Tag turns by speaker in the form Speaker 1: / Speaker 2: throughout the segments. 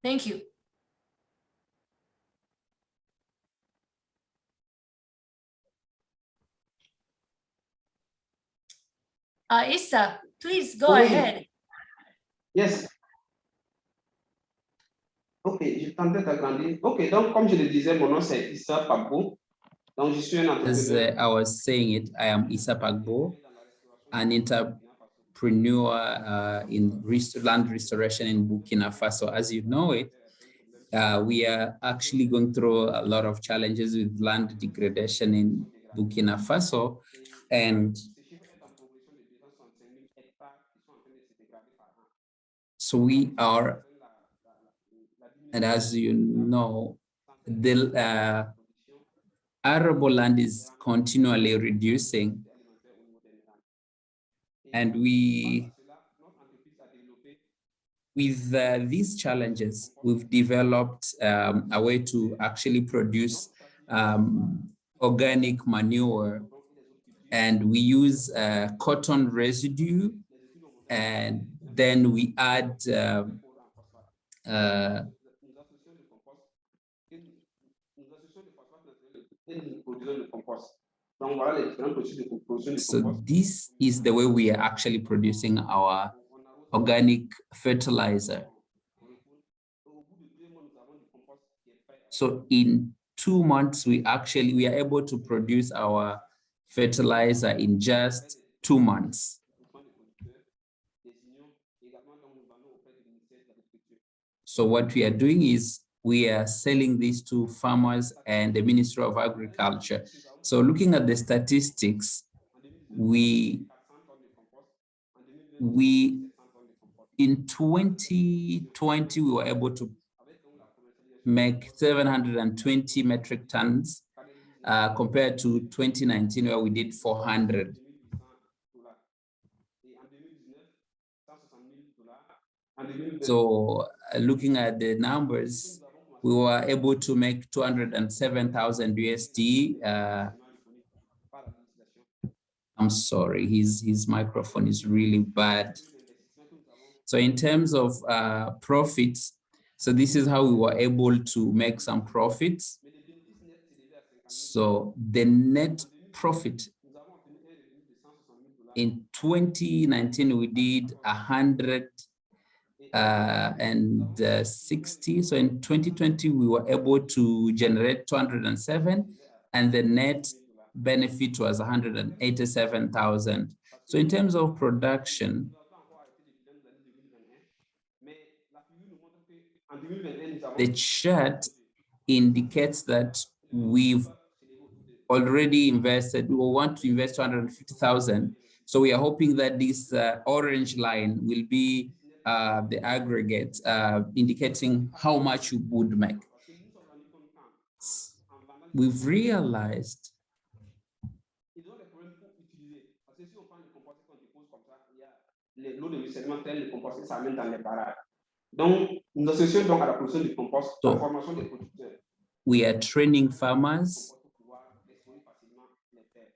Speaker 1: Thank you. Issa, please go ahead.
Speaker 2: Yes. Ok, je tentais d'agrandir. Ok, donc comme je le disais, mon nom c'est Issa Pagbo. Donc je suis un entrepreneur.
Speaker 3: As I was saying it, I am Issa Pagbo, an entrepreneur in land restoration in Burkina Faso. As you know it, we are actually going through a lot of challenges with land degradation in Burkina Faso, and so we are, and as you know, the arable land is continually reducing, and with these challenges, we've developed a way to actually produce organic manure, and we use cotton residue, and then we add so this is the way we are actually producing our organic fertilizer. So in 2 months, we are able to produce our fertilizer in just 2 months. So what we are doing is we are selling these to farmers and the Ministry of Agriculture. So looking at the statistics, we in 2020, we were able to make 720 metric tons compared to 2019, where we did 400. So looking at the numbers, we were able to make 207,000 USD. I'm sorry, his microphone is really bad. So in terms of profits, so this is how we were able to make some profits. So the net profit in 2019, we did 160. So in 2020, we were able to generate 207, and the net benefit was 187,000. So in terms of production, the chart indicates that we've already invested, we want to invest 250,000. So we are hoping that this orange line will be the aggregate, indicating how much you would make. We've realized we are training farmers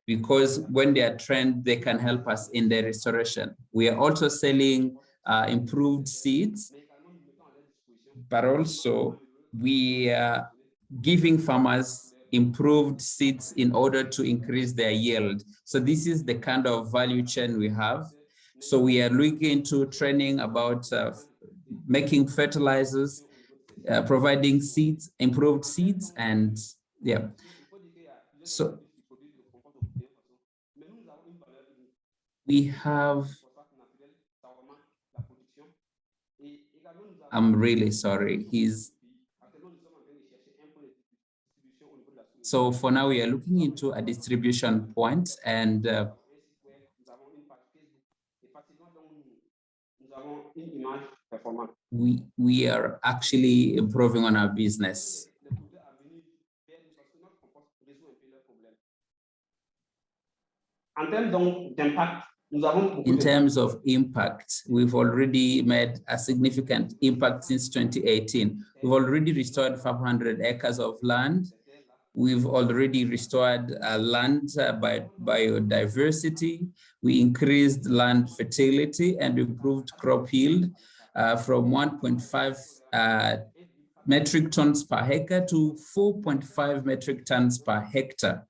Speaker 3: because when they are trained, they can help us in the restoration. We are also selling improved seeds, but also we are giving farmers improved seeds in order to increase their yield. So this is the kind of value chain we have. So we are looking into training about making fertilizers, providing seeds, improved seeds, and yeah. So we have, I'm really sorry, so for now we are looking into a distribution point, and we are actually improving on our business. In terms of impact, we've already made a significant impact since 2018. We've already restored 500 acres of land. We've already restored land biodiversity. We increased land fertility and improved crop yield from 1.5 metric tons per hectare to 4.5 metric tons per hectare.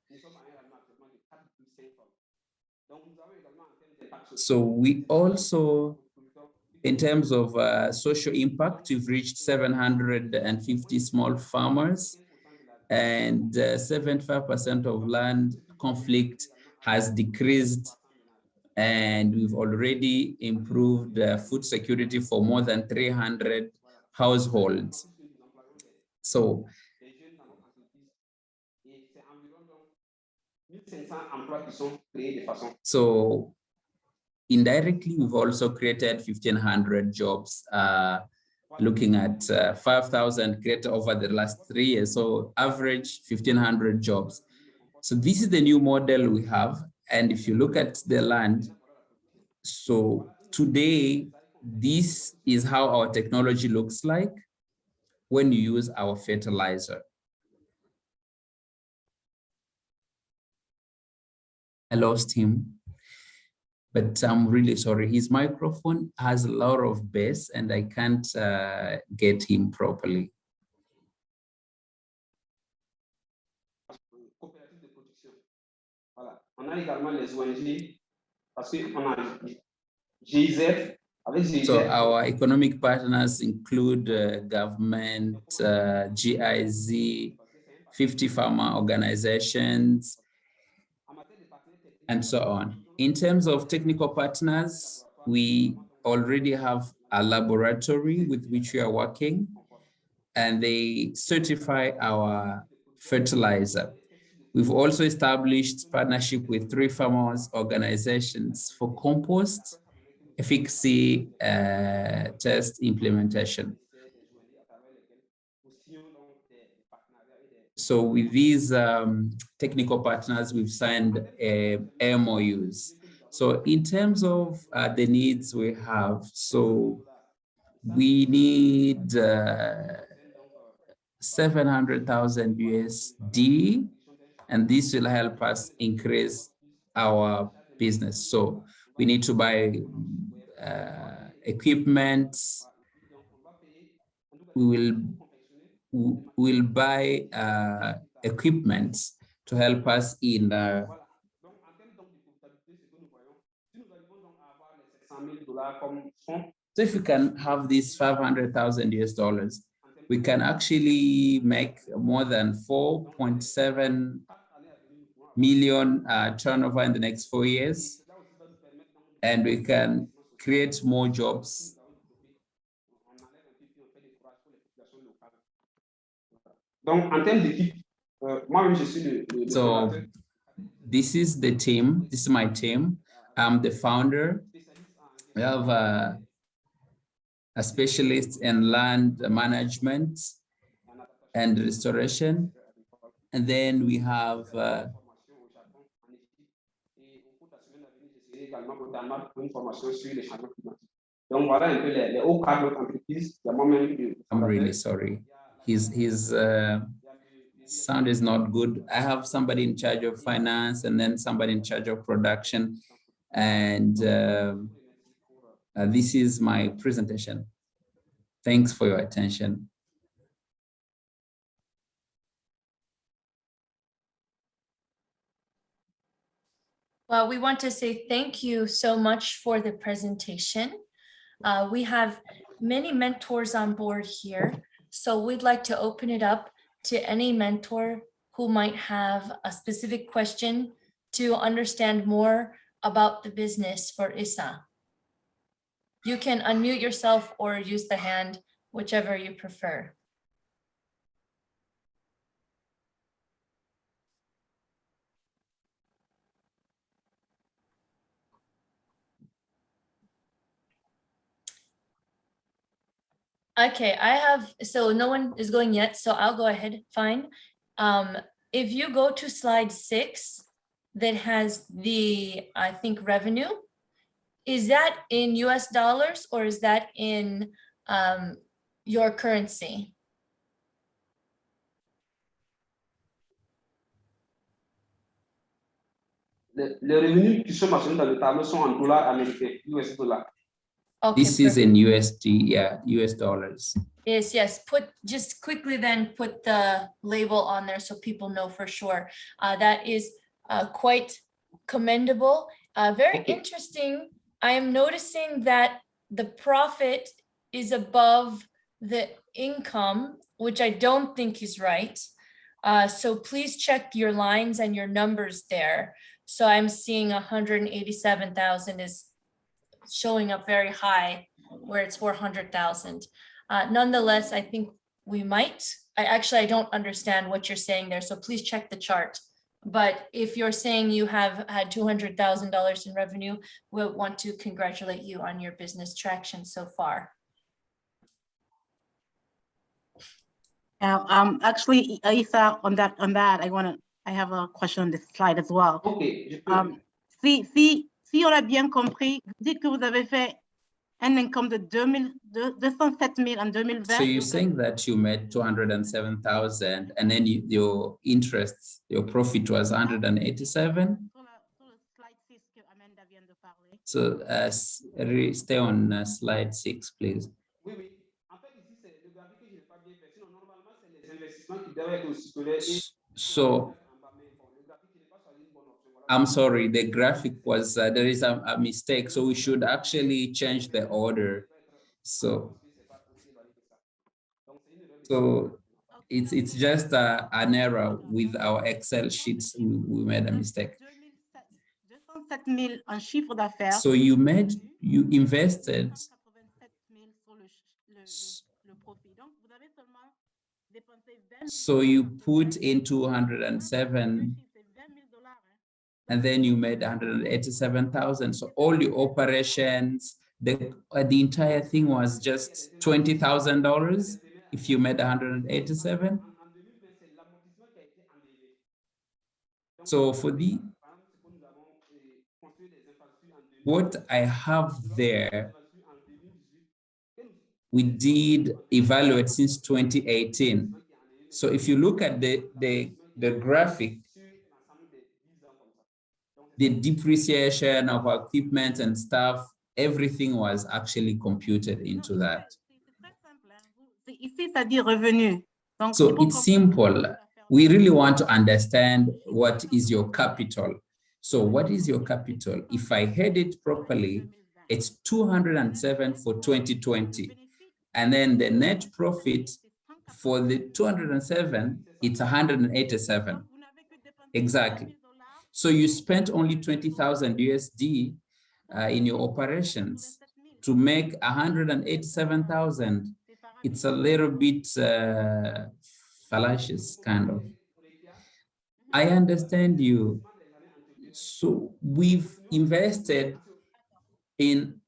Speaker 3: So we also, in terms of social impact, we've reached 750 small farmers, and 75% of land conflict has decreased, and we've already improved food security for more than 300 households. So indirectly, we've also created 1,500 jobs, looking at 5,000 created over the last 3 years. So average 1,500 jobs. So this is the new model we have. And if you look at the land, so today, this is how our technology looks like when you use our fertilizer. I lost him, but I'm really sorry. His microphone has a lot of bass and I can't get him properly.
Speaker 2: Voilà. On a également les ONG parce qu'on a GIZ.
Speaker 3: So our economic partners include government, GIZ, 50 farmer organizations, and so on. In terms of technical partners, we already have a laboratory with which we are working, and they certify our fertilizer. We've also established partnership with 3 farmers organizations for compost, efficacy test implementation. So with these technical partners, we've signed MOUs. So in terms of the needs we have, so we need 700,000 USD, and this will help us increase our business. So we need to buy equipment. We'll buy equipment to help us in so if we can have these 500,000 US dollars, we can actually make more than 4.7 million turnover in the next 4 years, and we can create more jobs.
Speaker 2: Donc, en termes d'équipe, moi-même, je suis le
Speaker 3: So this is the team. This is my team. I'm the founder. We have a specialist in land management and restoration. And then we have I'm really sorry. His sound is not good. I have somebody in charge of finance and then somebody in charge of production. And this is my presentation. Thanks for your attention.
Speaker 1: Well, we want to say thank you so much for the presentation. We have many mentors on board here, so we'd like to open it up to any mentor who might have a specific question to understand more about the business for ISA. You can unmute yourself or use the hand, whichever you prefer. Okay, so no one is going yet, so I'll go ahead, fine. If you go to slide 6, that has the, I think, revenue, is that in US dollars or is that in your currency?
Speaker 2: Les revenus qui sont mentionnés dans le tableau sont en dollars américains, US dollars.
Speaker 1: Okay,
Speaker 3: This is
Speaker 1: perfect.
Speaker 3: in USD, yeah, US dollars.
Speaker 1: Yes. Just quickly then put the label on there so people know for sure. That is quite commendable. Very
Speaker 2: Okay.
Speaker 1: interesting. I am noticing that the profit is above the income, which I don't think is right. So please check your lines and your numbers there. So I'm seeing 187,000 is showing up very high where it's 400,000. Nonetheless, I think we might, I don't understand what you're saying there, so please check the chart. But if you're saying you have had $200,000 in revenue, we'll want to congratulate you on your business traction so far.
Speaker 4: Actually, Isa, on that, I have a question on this slide as well.
Speaker 2: Ok, je peux.
Speaker 4: Si on a bien compris, vous dites que vous avez fait un income de 207 000 en 2020.
Speaker 3: So you're saying that you made 207,000 and then your interest, your profit was 187?
Speaker 4: Sur le slide 6 que Amanda vient de parler.
Speaker 3: So stay on slide 6, please.
Speaker 2: Oui, oui. En fait, ici, c'est le graphique que je n'ai pas bien fait. Sinon, normalement, c'est les investissements qui doivent être aussi supérieurs.
Speaker 3: So I'm sorry, the graphic was, there is a mistake. So we should actually change the order. So it's just an error with our Excel sheets. We made a mistake.
Speaker 4: 207 000 en chiffre d'affaires.
Speaker 3: So you invested.
Speaker 4: 187 000 sur le profit. Donc, vous avez seulement dépensé 20 000.
Speaker 3: So you put in 207 and then you made 187,000. So all the operations, the entire thing was just $20,000 if you made 187. So for what I have there, we did evaluate since 2018. So if you look at the graphic, the depreciation of our equipment and stuff, everything was actually computed into that.
Speaker 4: Ici, ça dit revenu. Donc,
Speaker 3: so it's simple. We really want to understand what is your capital. So what is your capital? If I head it properly, it's 207 for 2020. And then the net profit for the 207, it's 187. Exactly. So you spent only 20,000 USD in your operations to make 187,000. It's a little bit fallacious, kind of. I understand you. So we've invested in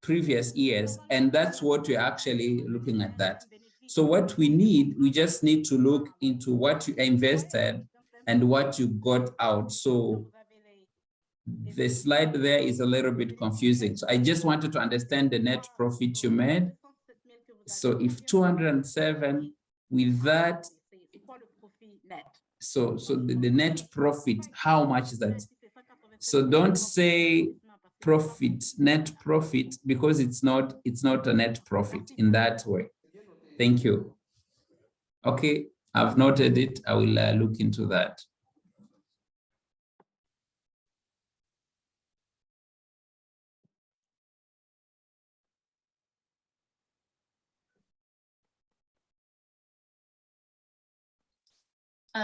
Speaker 3: previous years, and that's what we're actually looking at that. So what we need, we just need to look into what you invested and what you got out. So the slide there is a little bit confusing. So I just wanted to understand the net profit you made. So if 207 with that, so the net profit, how much is that? So don't say profit, net profit, because it's not a net profit in that way. Thank you. Okay, I've noted it. I will look into that.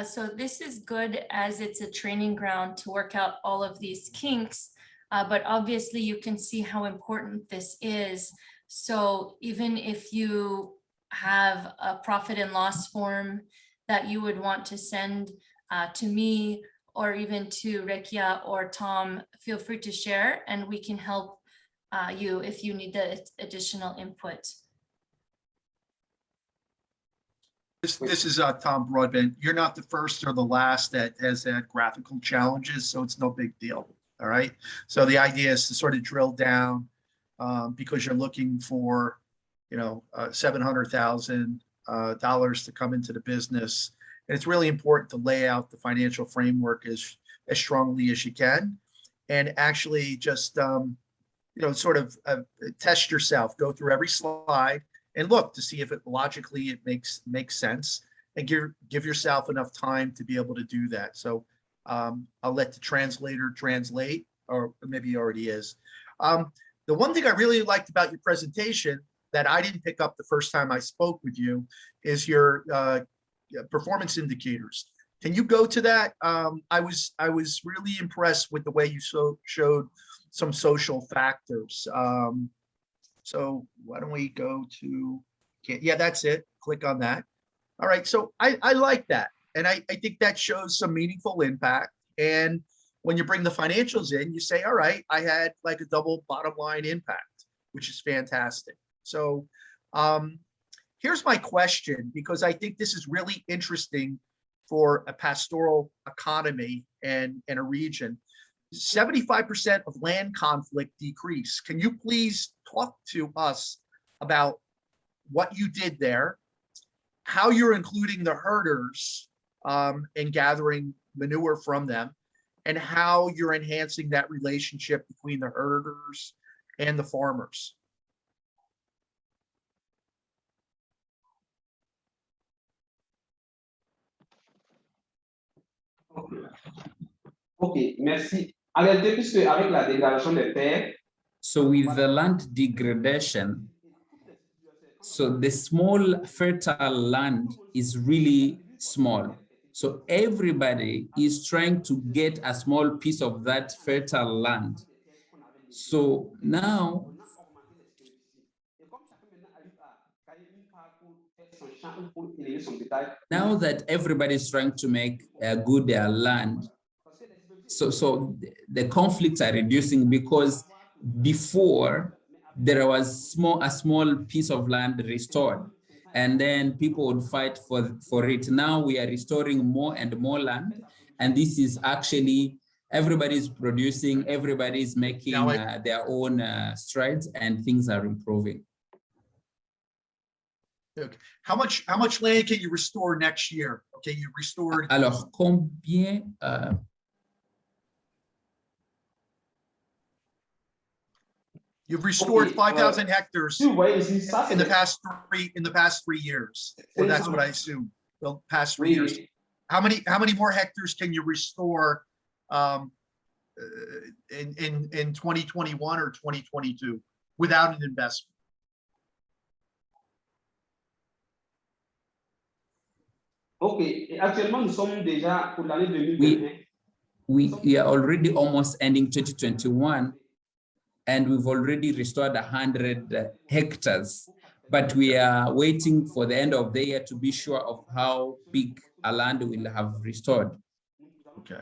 Speaker 1: So this is good as it's a training ground to work out all of these kinks, but obviously you can see how important this is. So even if you have a profit and loss form that you would want to send to me or even to Rekia or Tom, feel free to share and we can help you if you need the additional input.
Speaker 5: This is Tom Broadbent. You're not the first or the last that has had graphical challenges, so it's no big deal. All right. So the idea is to sort of drill down because you're looking for, $700,000 to come into the business. And it's really important to lay out the financial framework as strongly as you can. And actually just sort of test yourself, go through every slide and look to see if it logically it makes sense, and give yourself enough time to be able to do that. So I'll let the translator translate, or maybe he already is. The one thing I really liked about your presentation that I didn't pick up the first time I spoke with you is your performance indicators. Can you go to that? I was really impressed with the way you showed some social factors. So why don't we go to, yeah, that's it. Click on that. All right, so I like that. And I think that shows some meaningful impact. And when you bring the financials in, you say, all right, I had like a double bottom line impact, which is fantastic. So here's my question, because I think this is really interesting for a pastoral economy and a region. 75% of land conflict decrease. Can you please talk to us about what you did there, how you're including the herders and gathering manure from them, and how you're enhancing that relationship between the herders and the farmers?
Speaker 2: Ok, merci. En réalité, puisque avec la dégradation des terres,
Speaker 3: So with the land degradation, so the small fertile land is really small. So everybody is trying to get a small piece of that fertile land. So now, now that everybody is trying to make good their land, so the conflicts are reducing, because before there was a small piece of land restored, and then people would fight for it. Now we are restoring more and more land, and this is actually everybody's producing, everybody's making their own strides, and things are improving.
Speaker 5: Okay. How much land can you restore next year? Okay, you restored.
Speaker 3: Alors combien
Speaker 5: You've restored 5,000 hectares
Speaker 2: si vous voyez ici, ça,
Speaker 5: in the past 3 years, or that's what I assume. The past 3 years. How many more hectares can you restore in 2021 or 2022 without an investment?
Speaker 2: Ok, et actuellement, nous sommes déjà pour l'année 2021.
Speaker 3: We are already almost ending 2021, and we've already restored 100 hectares, but we are waiting for the end of the year to be sure of how big a land we'll have restored.
Speaker 5: Okay.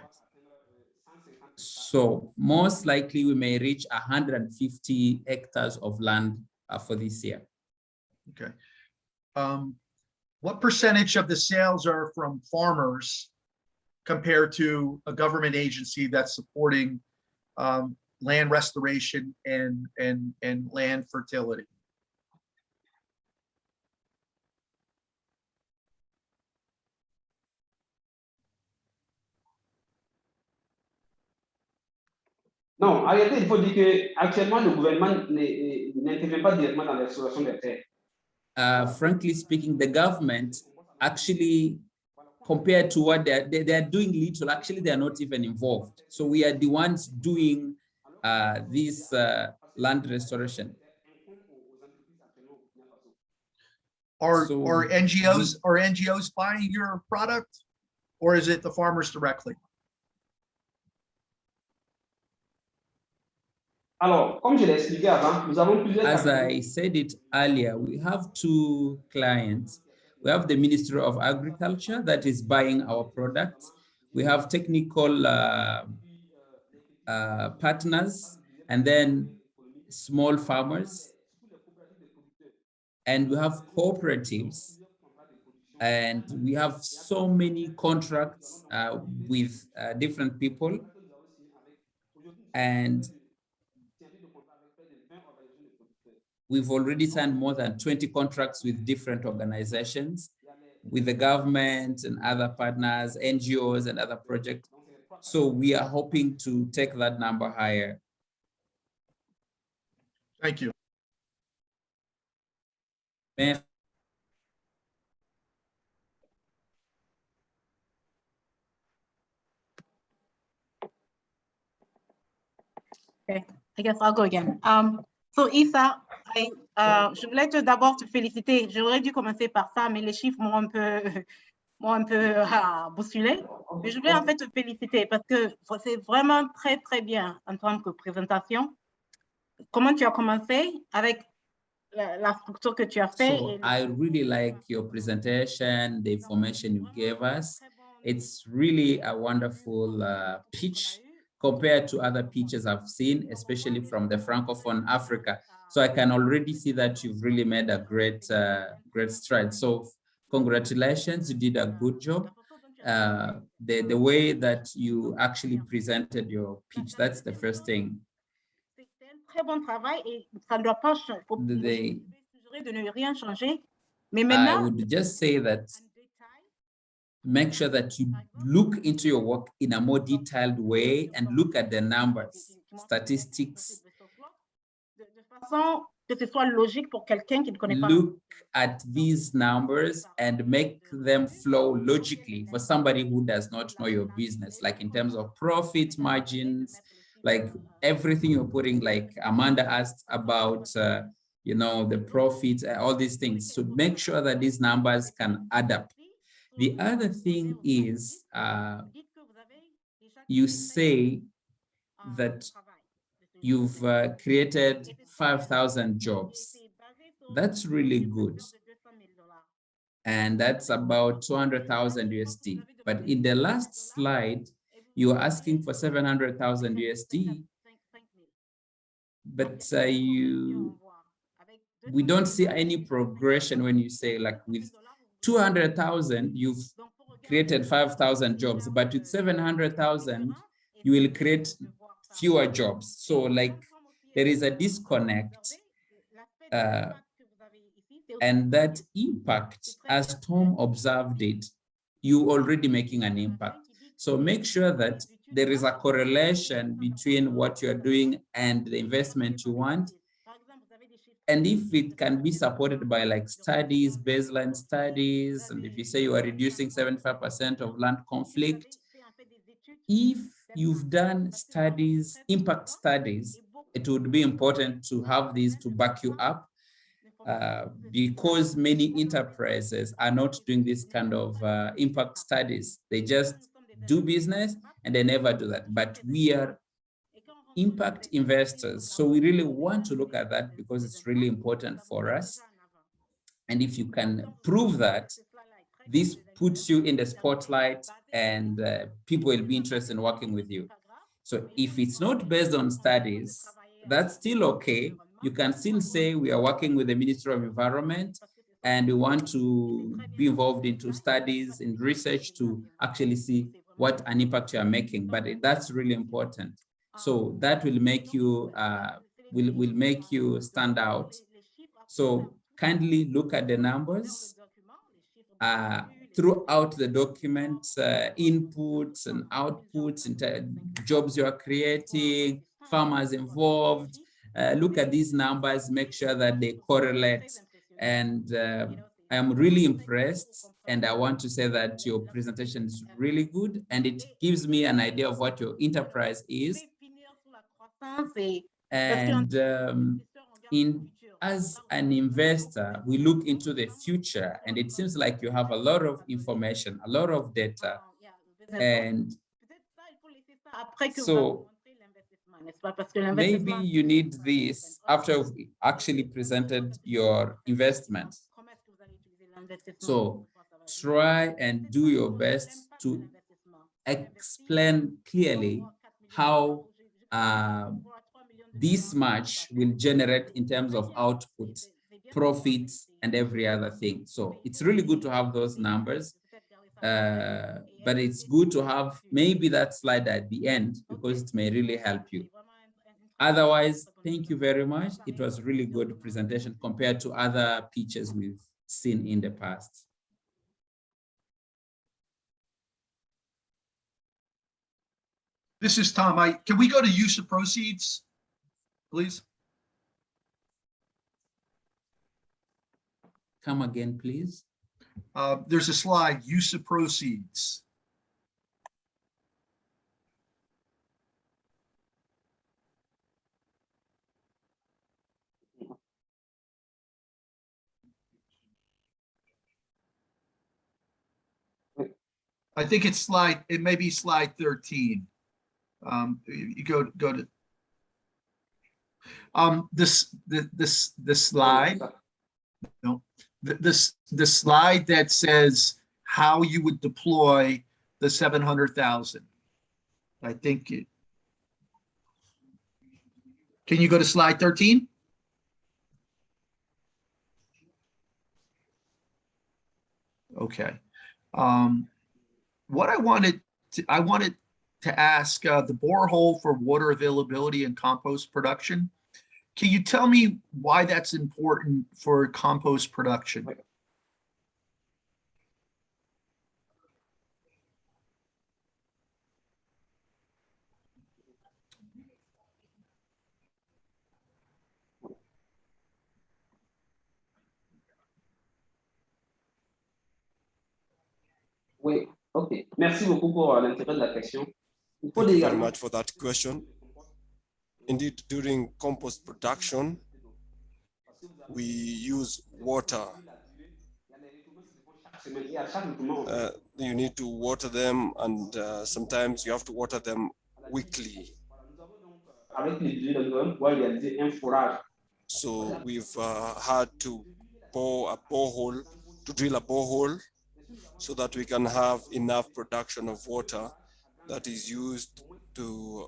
Speaker 3: So most likely we may reach 150 hectares of land for this year.
Speaker 5: Okay. What percentage of the sales are from farmers compared to a government agency that's supporting land restoration and land fertility?
Speaker 2: Non, en réalité, il faut dire qu'actuellement, le gouvernement n'intervient pas directement dans l'exploitation des terres.
Speaker 3: Frankly speaking, the government actually, compared to what they are doing little, actually they are not even involved. So we are the ones doing this land restoration.
Speaker 5: Are NGOs buying your product, or is it the farmers directly?
Speaker 2: Alors, comme je l'ai expliqué avant, nous avons plusieurs.
Speaker 3: As I said it earlier, we have two clients. We have the Ministry of Agriculture that is buying our products. We have technical partners, and then small farmers. And we have cooperatives. And we have so many contracts with different people. And we've already signed more than 20 contracts with different organizations, with the government and other partners, NGOs and other projects. So we are hoping to take that number higher.
Speaker 5: Thank you.
Speaker 3: Merci.
Speaker 4: Okay, I guess I'll go again. So Issa, je voulais d'abord te féliciter. J'aurais dû commencer par ça, mais les chiffres m'ont un peu, bousculé. Mais je voulais en fait te féliciter parce que c'est vraiment très, très bien en tant que présentation. Comment tu as commencé avec la structure que tu as fait.
Speaker 3: So I really like your presentation, the information you gave us. It's really a wonderful pitch compared to other pitches I've seen, especially from the Francophone Africa. So I can already see that you've really made a great stride. So congratulations, you did a good job. The way that you actually presented your pitch, that's the first thing.
Speaker 4: C'est un très bon travail et ça ne doit pas changer. Je vais suggérer de ne rien changer. Mais maintenant,
Speaker 3: I would just say that make sure that you look into your work in a more detailed way and look at the numbers, statistics.
Speaker 4: De façon que ce soit logique pour quelqu'un qui ne connaît pas.
Speaker 3: Look at these numbers and make them flow logically for somebody who does not know your business, like in terms of profit margins, like everything you're putting, like Amanda asked about, you know, the profits, all these things. So make sure that these numbers can add up. The other thing is, you say that you've created 5,000 jobs. That's really good. And that's about 200,000 USD. But in the last slide, you are asking for 700,000 USD. But we don't see any progression when you say, like, with 200,000, you've created 5,000 jobs, but with 700,000, you will create fewer jobs. So like there is a disconnect, and that impact, as Tom observed it, you already making an impact. So make sure that there is a correlation between what you're doing and the investment you want. And if it can be supported by like studies, baseline studies, and if you say you are reducing 75% of land conflict, if you've done studies, impact studies, it would be important to have these to back you up, because many enterprises are not doing this kind of impact studies. They just do business and they never do that. But we are impact investors, so we really want to look at that because it's really important for us. And if you can prove that, this puts you in the spotlight and people will be interested in working with you. So if it's not based on studies, that's still okay. You can still say we are working with the Ministry of Environment and we want to be involved into studies and research to actually see what an impact you are making. But that's really important. So that will make you will make you stand out. So kindly look at the numbers throughout the documents, inputs and outputs, jobs you are creating, farmers involved. Look at these numbers, make sure that they correlate. And I am really impressed. And I want to say that your presentation is really good. And it gives me an idea of what your enterprise is. And as an investor, we look into the future, and it seems like you have a lot of information, a lot of data. And so maybe you need this after we actually presented your investment. So try and do your best to explain clearly how this much will generate in terms of output, profits, and every other thing. So it's really good to have those numbers, but it's good to have maybe that slide at the end because it may really help you. Otherwise, thank you very much. It was a really good presentation compared to other pitches we've seen in the past.
Speaker 5: This is Tom. Can we go to use of proceeds, please?
Speaker 3: Come again, please.
Speaker 5: There's a slide, use of proceeds. I think it's it may be slide 13. You go to the slide. No, the slide that says how you would deploy the 700,000. I think it. Can you go to slide 13? Okay. What I wanted to ask the borehole for water availability and compost production. Can you tell me why that's important for compost production?
Speaker 2: Oui, ok. Merci beaucoup pour l'intérêt de la question. Il faut
Speaker 6: Thank you very
Speaker 2: également-
Speaker 6: much for that question. Indeed, during compost production, we use water. You need to water them, and sometimes you have to water them weekly.
Speaker 2: Avec les budgets de nous pour réaliser un forage.
Speaker 6: So we've had to drill a borehole so that we can have enough production of water that is used for the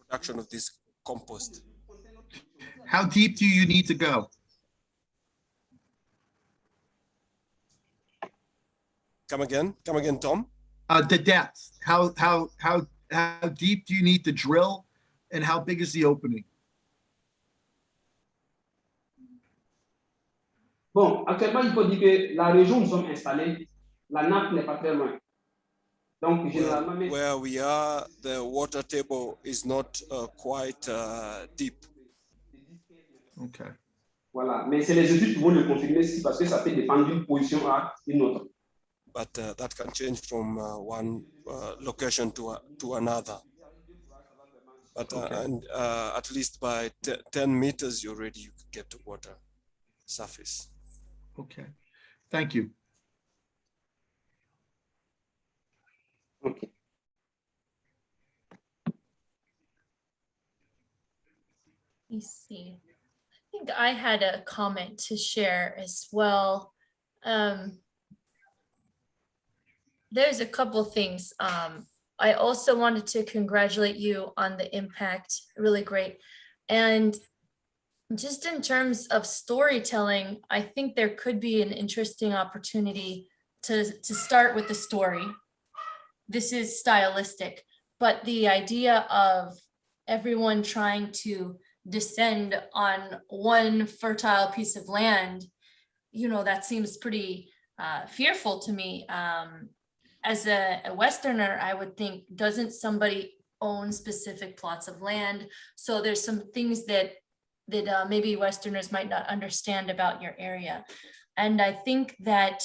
Speaker 6: production of this compost.
Speaker 5: How deep do you need to go?
Speaker 6: Come again, Tom.
Speaker 5: The depth. How deep do you need to drill, and how big is the opening?
Speaker 2: Bon, actuellement, il faut dire que la région où nous sommes installés, la nappe n'est pas très loin. Donc, généralement,
Speaker 6: Where we are, the water table is not quite deep.
Speaker 5: Okay.
Speaker 2: Voilà, mais c'est les études qui vont le confirmer ici parce que ça peut dépendre d'une position à une autre.
Speaker 6: But that can change from one location to another. But at least by 10 meters, you could get to water surface.
Speaker 5: Okay. Thank you.
Speaker 2: Okay.
Speaker 1: Let me see. I think I had a comment to share as well. There's a couple things. I also wanted to congratulate you on the impact, really great. And just in terms of storytelling, I think there could be an interesting opportunity to start with the story. This is stylistic, but the idea of everyone trying to descend on one fertile piece of land, you know, that seems pretty fearful to me. As a Westerner, I would think, doesn't somebody own specific plots of land? So there's some things that maybe Westerners might not understand about your area. And I think that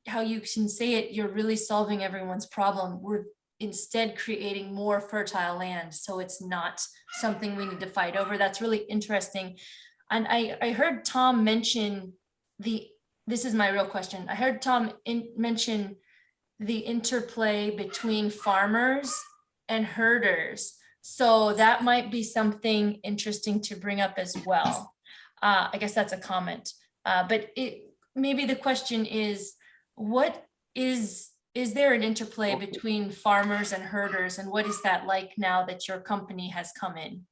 Speaker 1: how you can say it, you're really solving everyone's problem. We're instead creating more fertile land. So it's not something we need to fight over. That's really interesting. And I heard Tom mention this is my real question. I heard Tom mention the interplay between farmers and herders. So that might be something interesting to bring up as well. I guess that's a comment. But maybe the question is, what is there an interplay between farmers and herders, and what is that like now that your company has come in?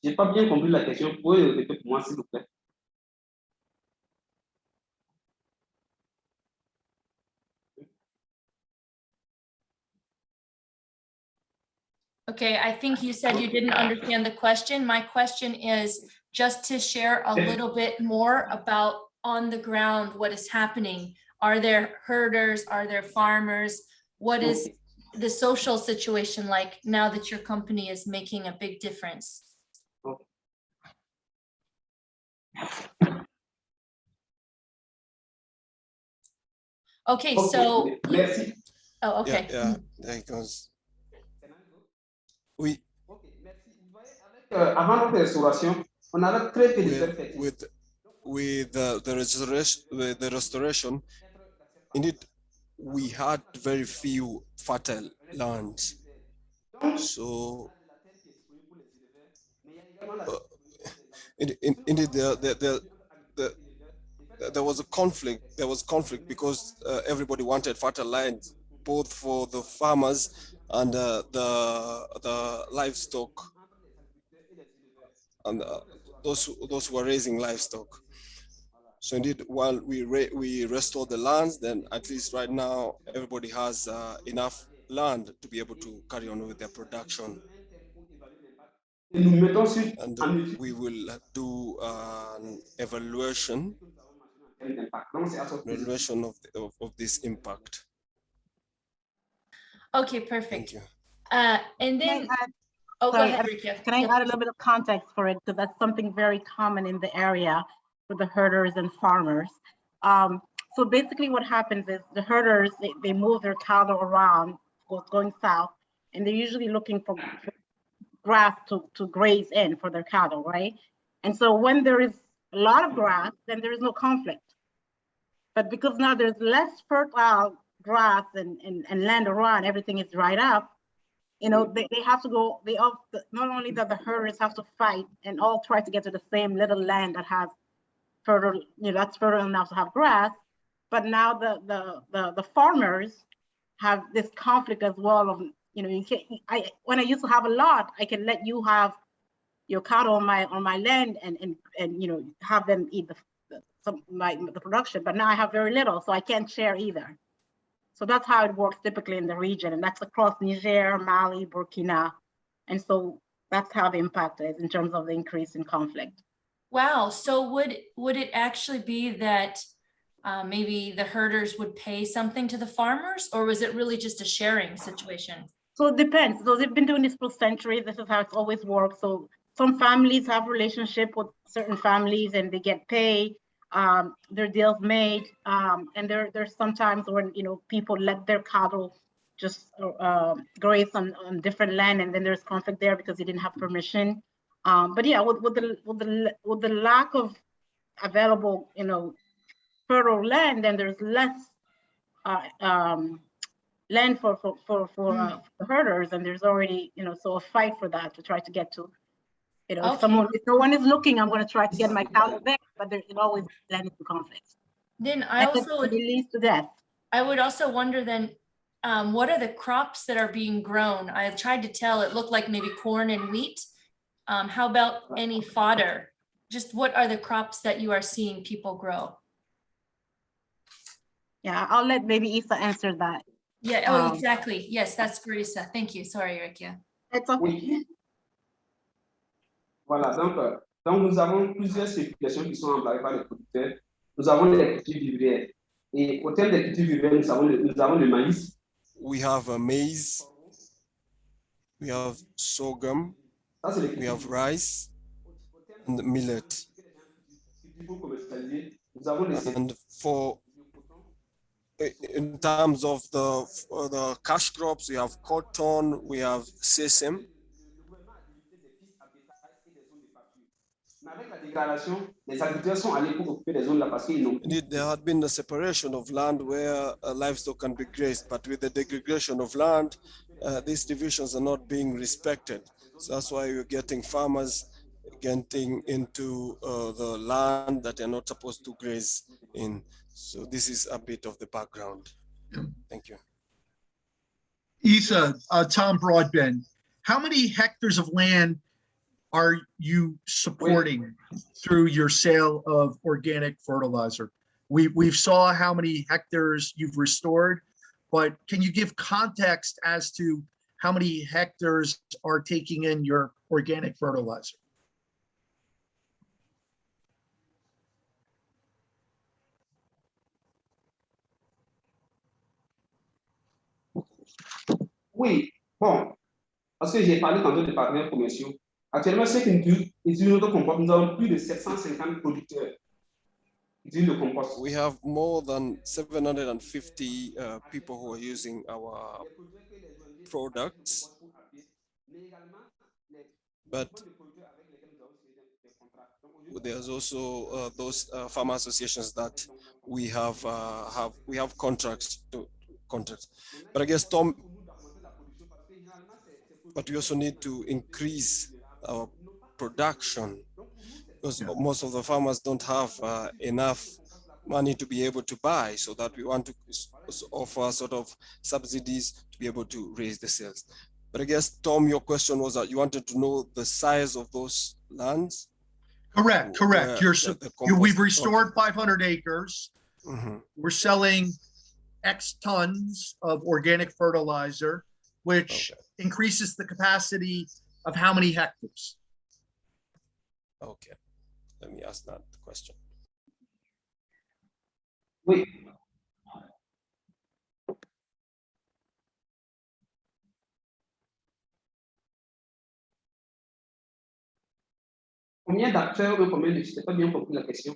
Speaker 2: J'ai pas bien compris la question. Vous pouvez répéter pour moi, s'il vous plaît?
Speaker 1: Okay, I think you said you didn't understand the question. My question is just to share a little bit more about on the ground what is happening. Are there herders? Are there farmers? What is the social situation like now that your company is making a big difference? Okay, so
Speaker 2: Merci.
Speaker 1: oh, okay.
Speaker 6: Yeah, there it goes. Oui,
Speaker 2: Avant notre restauration, on avait très peu de terres fertiles.
Speaker 6: with the restoration, indeed, we had very few fertile lands. So indeed, there was a conflict. There was conflict because everybody wanted fertile lands, both for the farmers and the livestock, and those who are raising livestock. So indeed, while we restore the lands, then at least right now everybody has enough land to be able to carry on with their production. And we will do an evaluation of this impact.
Speaker 1: Okay, perfect.
Speaker 6: Thank you.
Speaker 1: And then, oh,
Speaker 4: Sorry,
Speaker 1: go ahead, Rikia.
Speaker 4: Can I add a little bit of context for it? Because that's something very common in the area for the herders and farmers. So basically what happens is the herders, they move their cattle around, going south, and they're usually looking for grass to graze in for their cattle, right? And so when there is a lot of grass, then there is no conflict. But because now there's less fertile grass and land around, everything is dried up, you know, they have to go, not only that the herders have to fight and all try to get to the same little land that has fertile, you know, that's fertile enough to have grass, but now the farmers have this conflict as well of, you know, you can't, when I used to have a lot, I can let you have your cattle on my land and you know, have them eat the production, but now I have very little, so I can't share either. So that's how it works typically in the region, and that's across Niger, Mali, Burkina. And so that's how the impact is in terms of the increase in conflict.
Speaker 1: Wow, so would it actually be that maybe the herders would pay something to the farmers, or was it really just a sharing situation?
Speaker 4: So it depends. So they've been doing this for centuries. This is how it's always worked. So some families have relationship with certain families and they get paid. There are deals made, and there's sometimes when, you know, people let their cattle just graze on different land, and then there's conflict there because they didn't have permission. But yeah, with the lack of available, you know, fertile land, then there's less land for the herders, and there's already, you know, so a fight for that to try to get to. You know,
Speaker 1: Okay.
Speaker 4: if no one is looking, I'm going to try to get my cattle back, but it always lands into conflicts.
Speaker 1: Then I also
Speaker 4: it leads to death.
Speaker 1: I would also wonder then, what are the crops that are being grown? I tried to tell, it looked like maybe corn and wheat. How about any fodder? Just what are the crops that you are seeing people grow?
Speaker 4: Yeah, I'll let maybe Issa answer that.
Speaker 1: Yeah, oh, exactly. Yes, that's Marisa. Thank you. Sorry, Rikia.
Speaker 4: It's okay.
Speaker 2: Oui. Voilà, donc nous avons plusieurs spéculations qui sont employées par les producteurs. Nous avons les cultures vivrières. Et au terme des cultures vivrières, nous avons le maïs.
Speaker 6: We have maize, we have sorghum, we have rice, and millet. And for in terms of the cash crops, we have cotton, we have sesame. Indeed, there had been a separation of land where livestock can be grazed, but with the degradation of land, these divisions are not being respected. So that's why we're getting farmers getting into the land that they're not supposed to graze in. So this is a bit of the background.
Speaker 5: Yeah.
Speaker 6: Thank you.
Speaker 5: Issa, Tom Broadbent, how many hectares of land are you supporting through your sale of organic fertilizer? We've saw how many hectares you've restored, but can you give context as to how many hectares are taking in your organic fertilizer?
Speaker 2: Oui, bon, parce que j'ai parlé tantôt de partenaires commerciaux. Actuellement, ceux qui utilisent notre compost, nous avons plus de 750 producteurs qui utilisent le compost.
Speaker 6: We have more than 750 people who are using our products, but there's also those farmer associations that we have contracts. But I guess Tom, but we also need to increase our production because most of the farmers don't have enough money to be able to buy, so that we want to offer sort of subsidies to be able to raise the sales. But I guess, Tom, your question was that you wanted to know the size of those lands?
Speaker 5: Correct. We've restored 500 acres.
Speaker 6: Mm-hmm.
Speaker 5: We're selling X tons of organic fertilizer, which increases the capacity of how many hectares?
Speaker 6: Okay, let me ask that question.
Speaker 2: Oui. Combien d'acteurs ou combien de... Je n'ai pas bien compris la question.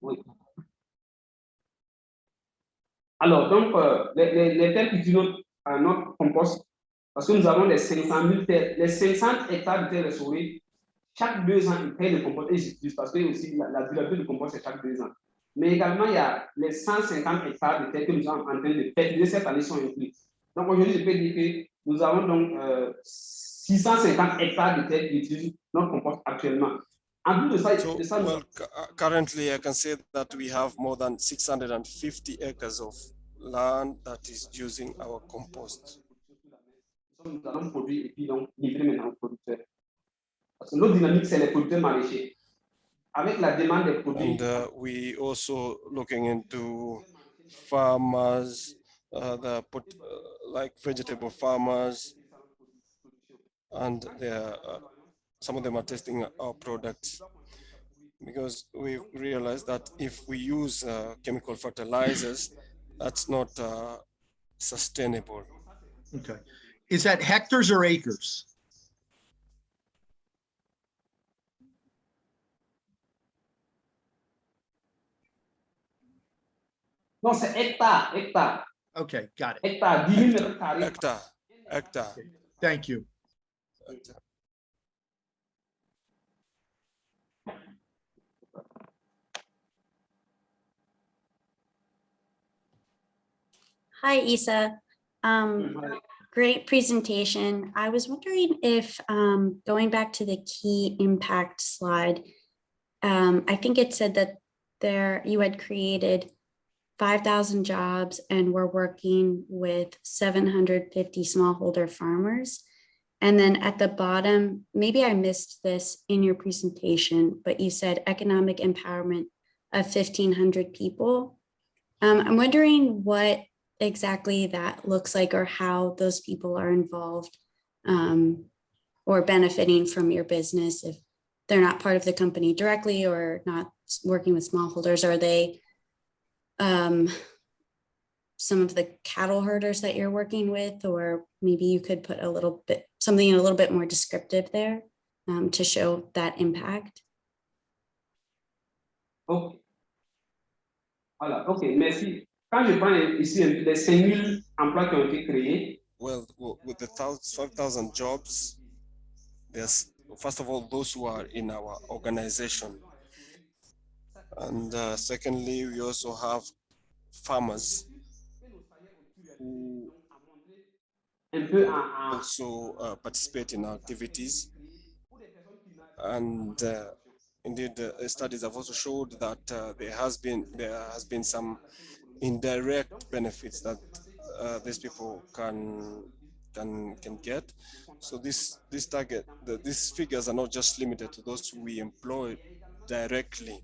Speaker 2: Oui. Alors, donc, les terres qui utilisent notre compost, parce que nous avons les 500 000 terres, les 500 hectares de terres restaurées, chaque 2 ans, ils payent le compost et ils utilisent parce que aussi la durabilité du compost, c'est chaque 2 ans. Mais également, il y a les 150 hectares de terres que nous sommes en train de fertiliser cette année sont inclus. Donc, aujourd'hui, je peux dire que nous avons donc 650 hectares de terres qui utilisent notre compost actuellement.
Speaker 6: Currently, I can say that we have more than 650 acres of land that is using our compost.
Speaker 2: Nous allons produire et puis donc livrer maintenant aux producteurs. Parce que l'autre dynamique, c'est les producteurs maraîchers. Avec la demande des produits.
Speaker 6: And we also looking into farmers, like vegetable farmers, and some of them are testing our products, because we realize that if we use chemical fertilizers, that's not sustainable.
Speaker 5: Okay. Is that hectares or acres?
Speaker 2: Non, c'est hectare.
Speaker 5: Okay, got it.
Speaker 2: Hectare, 10 000 mètres carrés.
Speaker 6: Hectare.
Speaker 5: Thank you.
Speaker 7: Hi, Isa. Great presentation. I was wondering if going back to the key impact slide, I think it said that you had created 5,000 jobs and were working with 750 smallholder farmers. And then at the bottom, maybe I missed this in your presentation, but you said economic empowerment of 1,500 people. I'm wondering what exactly that looks like, or how those people are involved or benefiting from your business if they're not part of the company directly or not working with smallholders. Are they some of the cattle herders that you're working with, or maybe you could put something a little bit more descriptive there to show that impact?
Speaker 2: Ok. Voilà, ok, merci. Quand je prends ici les 5 000 emplois qui ont été créés.
Speaker 6: Well, with the 5,000 jobs, there's first of all those who are in our organization, and secondly, we also have farmers who also participate in our activities, and indeed, studies have also showed that there has been some indirect benefits that these people can get. So these figures are not just limited to those who we employ directly,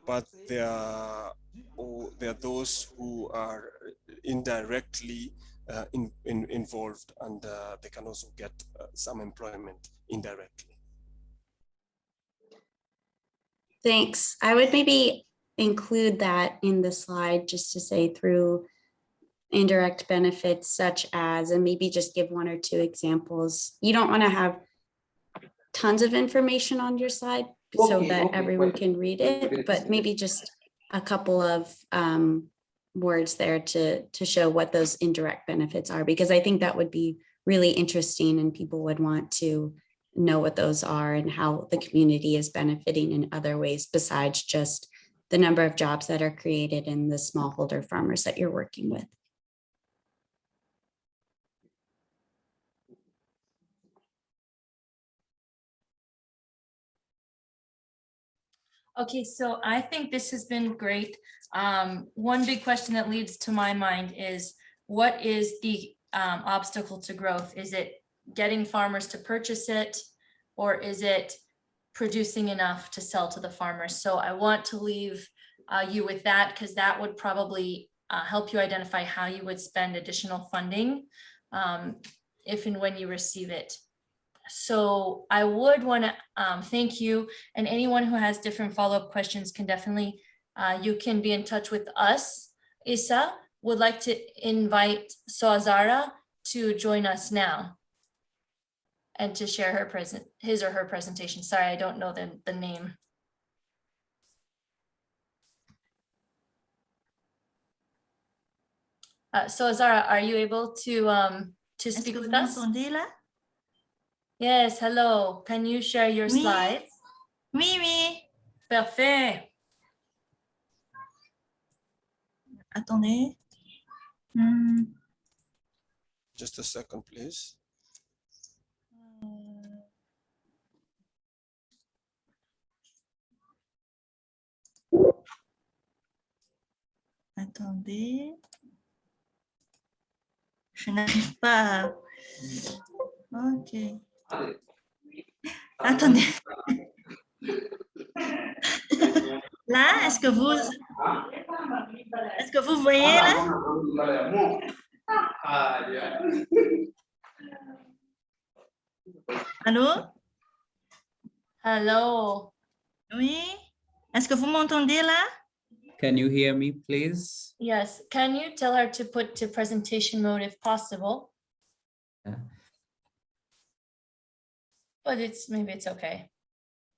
Speaker 6: but there are those who are indirectly involved, and they can also get some employment indirectly.
Speaker 7: Thanks. I would maybe include that in the slide just to say through indirect benefits such as, and maybe just give 1 or 2 examples. You don't want to have tons of information on your slide so that everyone can read it, but maybe just a couple of words there to show what those indirect benefits are, because I think that would be really interesting and people would want to know what those are and how the community is benefiting in other ways besides just the number of jobs that are created in the smallholder farmers that you're working with.
Speaker 1: Okay, so I think this has been great. One big question that leads to my mind is, what is the obstacle to growth? Is it getting farmers to purchase it, or is it producing enough to sell to the farmers? So I want to leave you with that, because that would probably help you identify how you would spend additional funding if and when you receive it. So I would want to thank you, and anyone who has different follow-up questions can definitely, you can be in touch with us. Isa would like to invite Soazara to join us now and to share his or her presentation. Sorry, I don't know the name. Soazara, are you able to speak with us? Yes, hello. Can you share your
Speaker 8: Oui.
Speaker 1: slides?
Speaker 8: Oui, oui.
Speaker 1: Parfait.
Speaker 8: Attendez.
Speaker 6: Just a second, please.
Speaker 8: Attendez. Je n'arrive pas. Ok. Attendez. Là, est-ce que vous voyez là? Allô?
Speaker 1: Hello.
Speaker 8: Oui. Est-ce que vous m'entendez là?
Speaker 3: Can you hear me, please?
Speaker 1: Yes. Can you tell her to put to presentation mode if possible?
Speaker 3: Yeah.
Speaker 1: But maybe it's okay.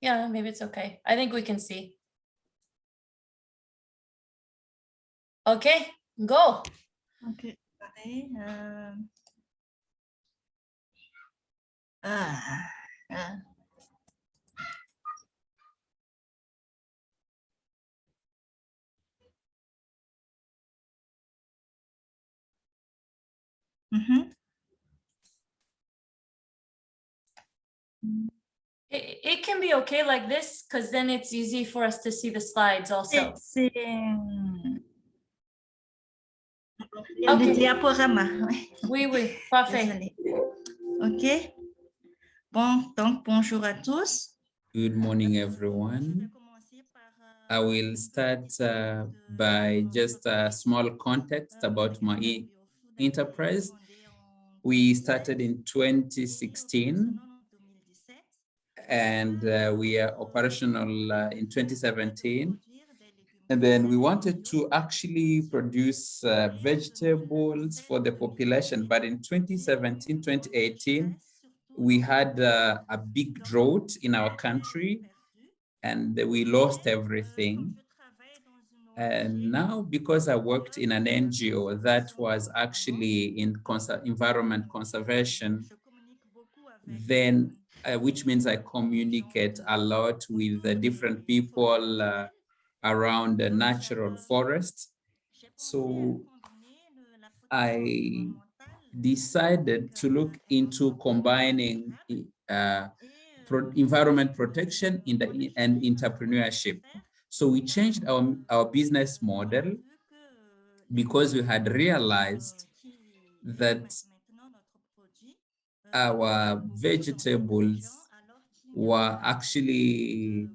Speaker 1: Yeah, maybe it's okay. I think we can see. Okay, go.
Speaker 8: Ok. Attendez. Ah. Mhm.
Speaker 1: It can be okay like this, because then it's easy for us to see the slides also.
Speaker 8: C'est le
Speaker 1: Okay.
Speaker 8: diaporama.
Speaker 1: Oui, oui, parfait.
Speaker 8: Désolée. Ok. Bon, donc bonjour à tous.
Speaker 3: Good morning, everyone. I will start by just a small context about my enterprise. We started in 2016 and we are operational in 2017. And then we wanted to actually produce vegetables for the population. But in 2017, 2018, we had a big drought in our country and we lost everything. And now, because I worked in an NGO that was actually in environment conservation, then which means I communicate a lot with the different people around the natural forests. So I decided to look into combining environment protection and entrepreneurship. So we changed our business model because we had realized that our vegetables were actually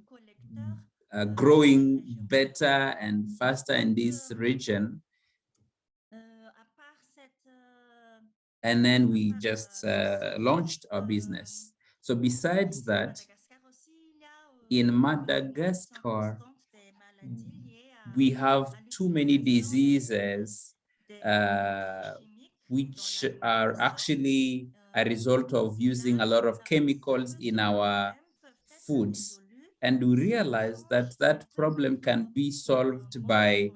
Speaker 3: growing better and faster in this region. And then we just launched our business. So besides that, in Madagascar, we have too many diseases which are actually a result of using a lot of chemicals in our foods. And we realize that that problem can be solved by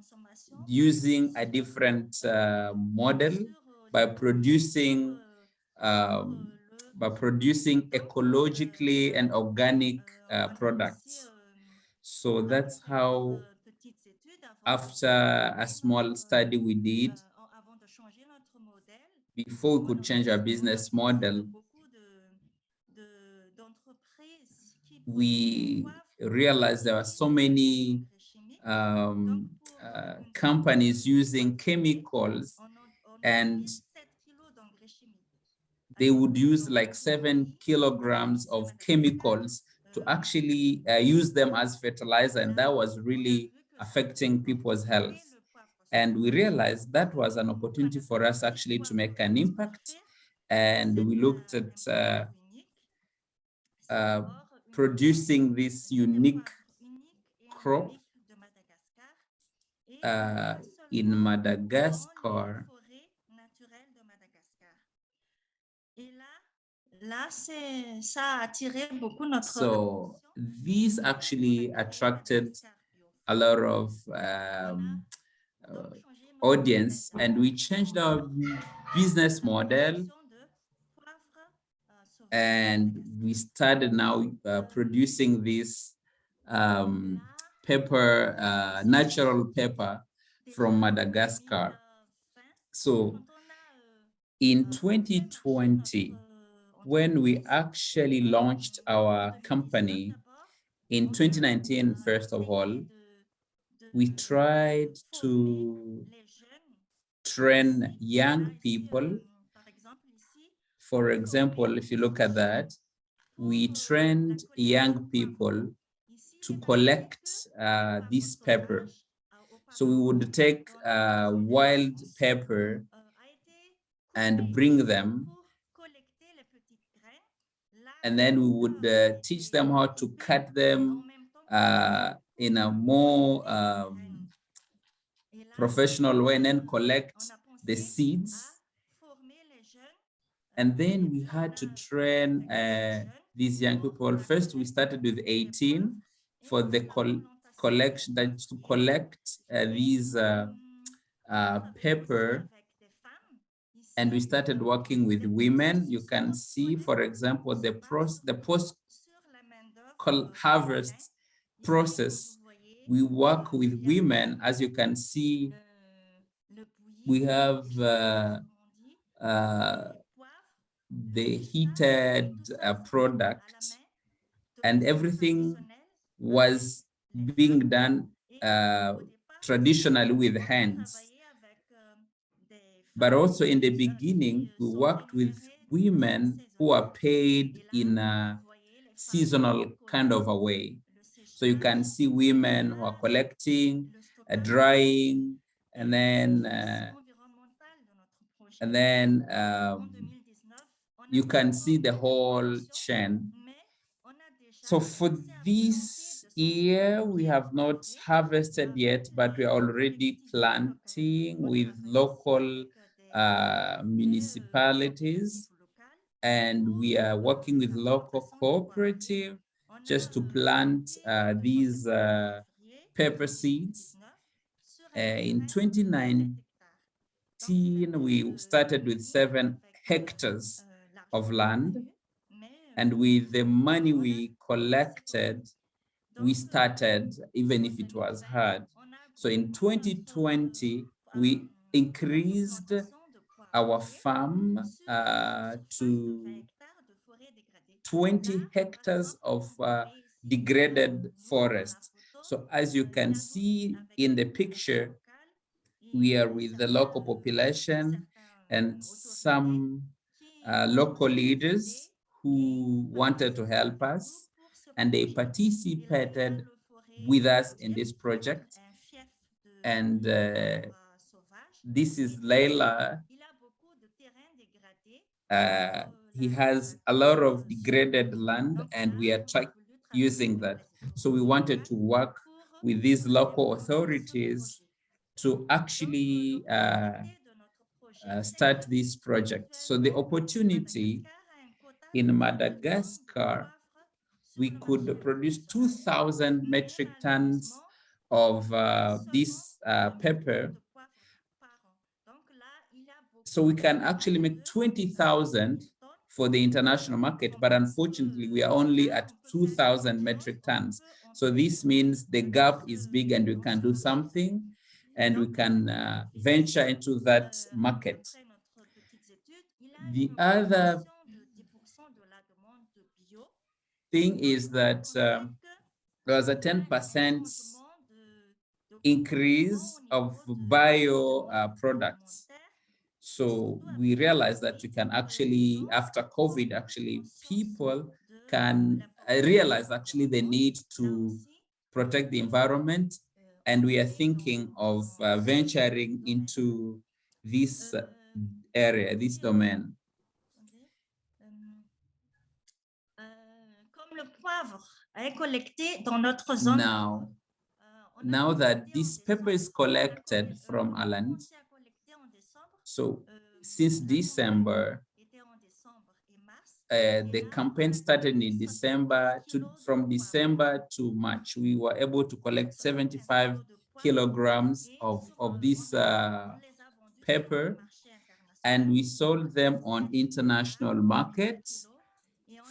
Speaker 3: using a different model, by producing ecologically and organic products. So that's how, after a small study we did, before we could change our business model, we realized there are so many companies using chemicals, and they would use like 7 kilograms of chemicals to actually use them as fertilizer, and that was really affecting people's health. And we realized that was an opportunity for us actually to make an impact. And we looked at producing this unique crop in Madagascar. So these actually attracted a lot of audience, and we changed our business model, and we started now producing this pepper, natural pepper from Madagascar. So in 2020, when we actually launched our company, in 2019, first of all, we tried to train young people. For example, if you look at that, we trained young people to collect this pepper. So we would take wild pepper and bring them, and then we would teach them how to cut them in a more professional way, and then collect the seeds. And then we had to train these young people. First, we started with 18 for the collection, that to collect these pepper. And we started working with women. You can see, for example, the post-harvest process. We work with women. As you can see, we have the heated product, and everything was being done traditionally with hands. But also in the beginning, we worked with women who are paid in a seasonal kind of a way. So you can see women who are collecting, drying, and then you can see the whole chain. So for this year, we have not harvested yet, but we are already planting with local municipalities, and we are working with local cooperative just to plant these pepper seeds. In 2019, we started with 7 hectares of land, and with the money we collected, we started, even if it was hard. So in 2020, we increased our farm to 20 hectares of degraded forest. So as you can see in the picture, we are with the local population and some local leaders who wanted to help us, and they participated with us in this project. And this is Leila. He has a lot of degraded land, and we are using that. So we wanted to work with these local authorities to actually start this project. So the opportunity in Madagascar, we could produce 2,000 metric tons of this pepper. So we can actually make 20,000 for the international market, but unfortunately we are only at 2,000 metric tons. So this means the gap is big and we can do something and we can venture into that market. The other thing is that there was a 10% increase of bio products. So we realized that we can actually, after COVID, actually people can realize actually the need to protect the environment. And we are thinking of venturing into this area, this domain.
Speaker 8: Comme le poivre est collecté dans notre zone.
Speaker 3: Now that this pepper is collected from our land, so since December, the campaign started in December. From December to March, we were able to collect 75 kilograms of this pepper, and we sold them on international markets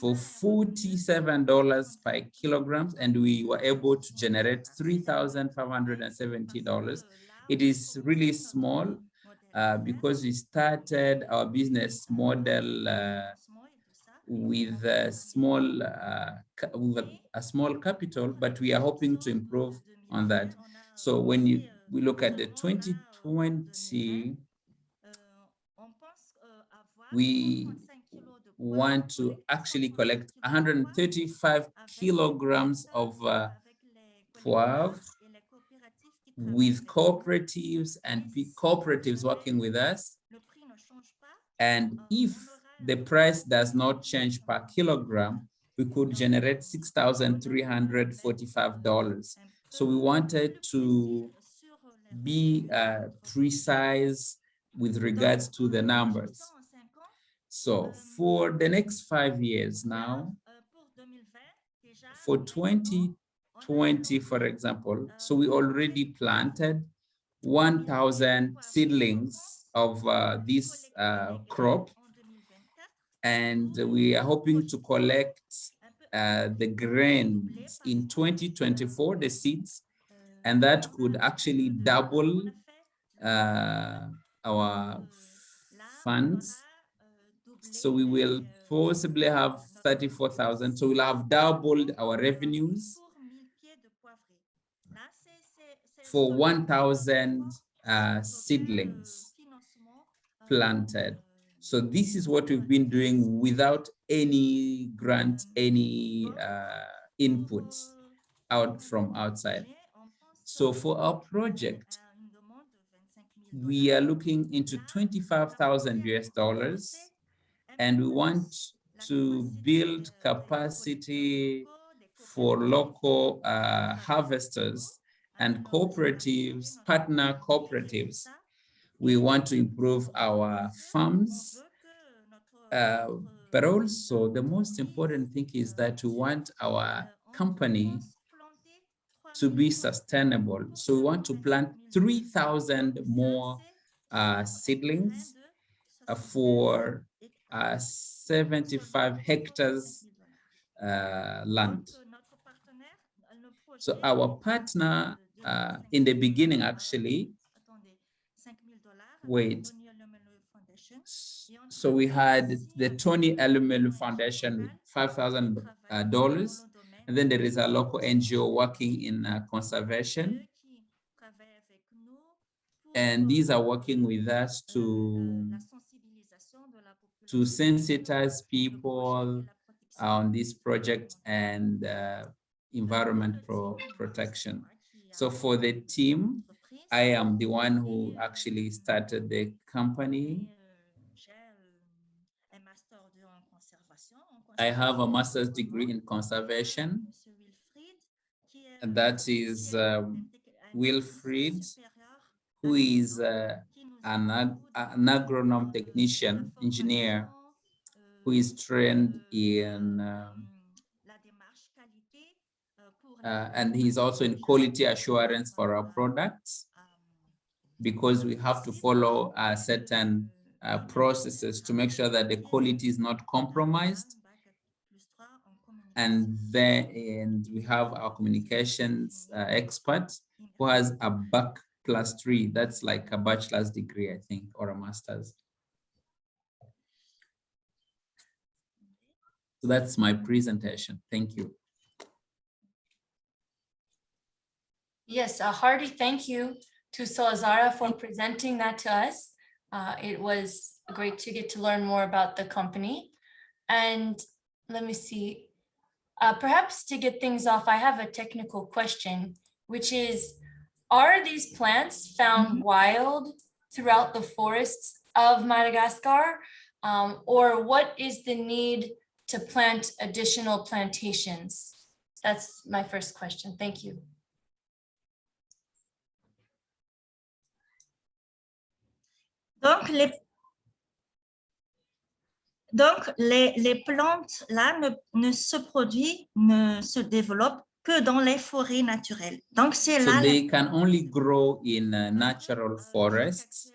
Speaker 3: for $47 per kilogram, and we were able to generate $3,570. It is really small because we started our business model with a small capital, but we are hoping to improve on that. So when we look at the 2020, we want to actually collect 135 kilograms of poivre with cooperatives and cooperatives working with us. And if the price does not change per kilogram, we could generate $6,345. So we wanted to be precise with regards to the numbers. So for the next 5 years now, for 2020, for example, so we already planted 1,000 seedlings of this crop, and we are hoping to collect the grains in 2024, the seeds, and that could actually double our funds. So we will possibly have 34,000. So we'll have doubled our revenues for 1,000 seedlings planted. So this is what we've been doing without any grant, any inputs out from outside. So for our project, we are looking into 25,000 US dollars, and we want to build capacity for local harvesters and cooperatives, partner cooperatives. We want to improve our farms, but also the most important thing is that we want our company to be sustainable. So we want to plant 3,000 more seedlings for 75 hectares land. So our partner in the beginning actually, so we had the Tony Elumelu Foundation with $5,000, and then there is a local NGO working in conservation, and these are working with us to sensitize people on this project and environment protection. So for the team, I am the one who actually started the company. I have a master's degree in conservation, and that is Wilfried, who is an agronome technician, engineer, who is trained in, and he's also in quality assurance for our products, because we have to follow certain processes to make sure that the quality is not compromised. And we have our communications expert who has a BAC +3. That's like a bachelor's degree, I think, or a master's. So that's my presentation. Thank you.
Speaker 1: Yes, a hearty thank you to Salazar for presenting that to us. It was great to get to learn more about the company. And let me see, perhaps to get things off, I have a technical question, which is, are these plants found wild throughout the forests of Madagascar? Or what is the need to plant additional plantations? That's my first question. Thank you.
Speaker 8: Donc, les plantes là ne se développent que dans les forêts naturelles. Donc, c'est
Speaker 3: So
Speaker 8: là.
Speaker 3: they can only grow in natural forests,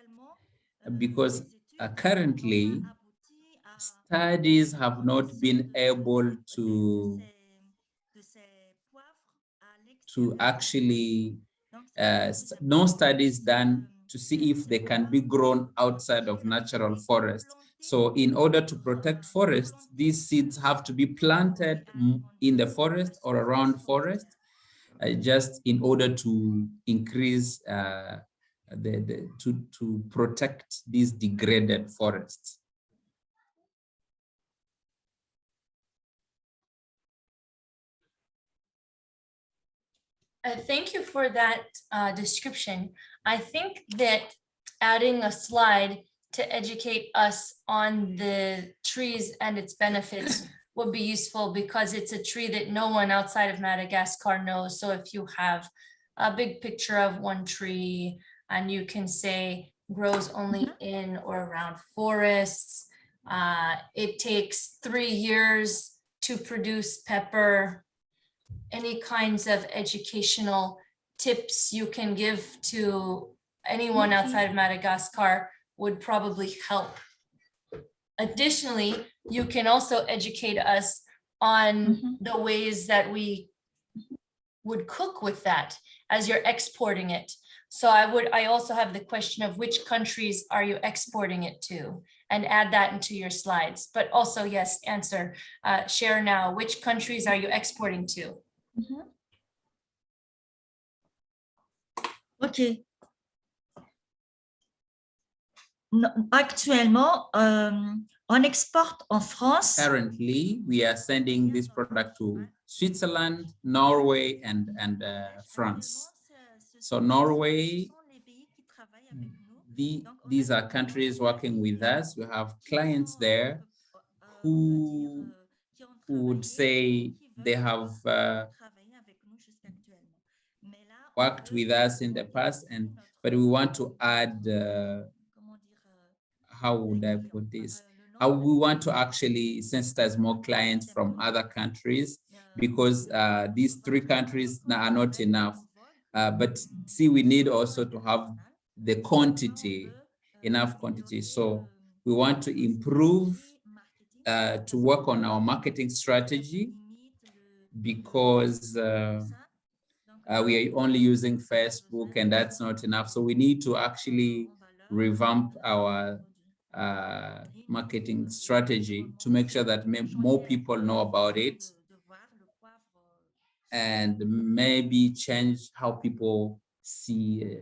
Speaker 3: because currently studies have not been able to actually, no studies done to see if they can be grown outside of natural forests. So in order to protect forests, these seeds have to be planted in the forest or around forest, just in order to increase to protect these degraded forests.
Speaker 1: Thank you for that description. I think that adding a slide to educate us on the trees and its benefits would be useful, because it's a tree that no one outside of Madagascar knows. So if you have a big picture of one tree and you can say grows only in or around forests, it takes 3 years to produce pepper, any kinds of educational tips you can give to anyone outside of Madagascar would probably help. Additionally, you can also educate us on the ways that we would cook with that as you're exporting it. So I also have the question of which countries are you exporting it to, and add that into your slides. But also, yes, share now, which countries are you exporting to?
Speaker 8: OK. Actuellement, on exporte en France.
Speaker 3: Currently, we are sending this product to Switzerland, Norway, and France. So Norway, these are countries working with us. We have clients there who would say they have worked with us in the past, but we want to add, how would I put this? We want to actually sensitize more clients from other countries, because these 3 countries are not enough. But see, we need also to have the quantity, enough quantity. So we want to improve, to work on our marketing strategy, because we are only using Facebook and that's not enough. So we need to actually revamp our marketing strategy to make sure that more people know about it, and maybe change how people see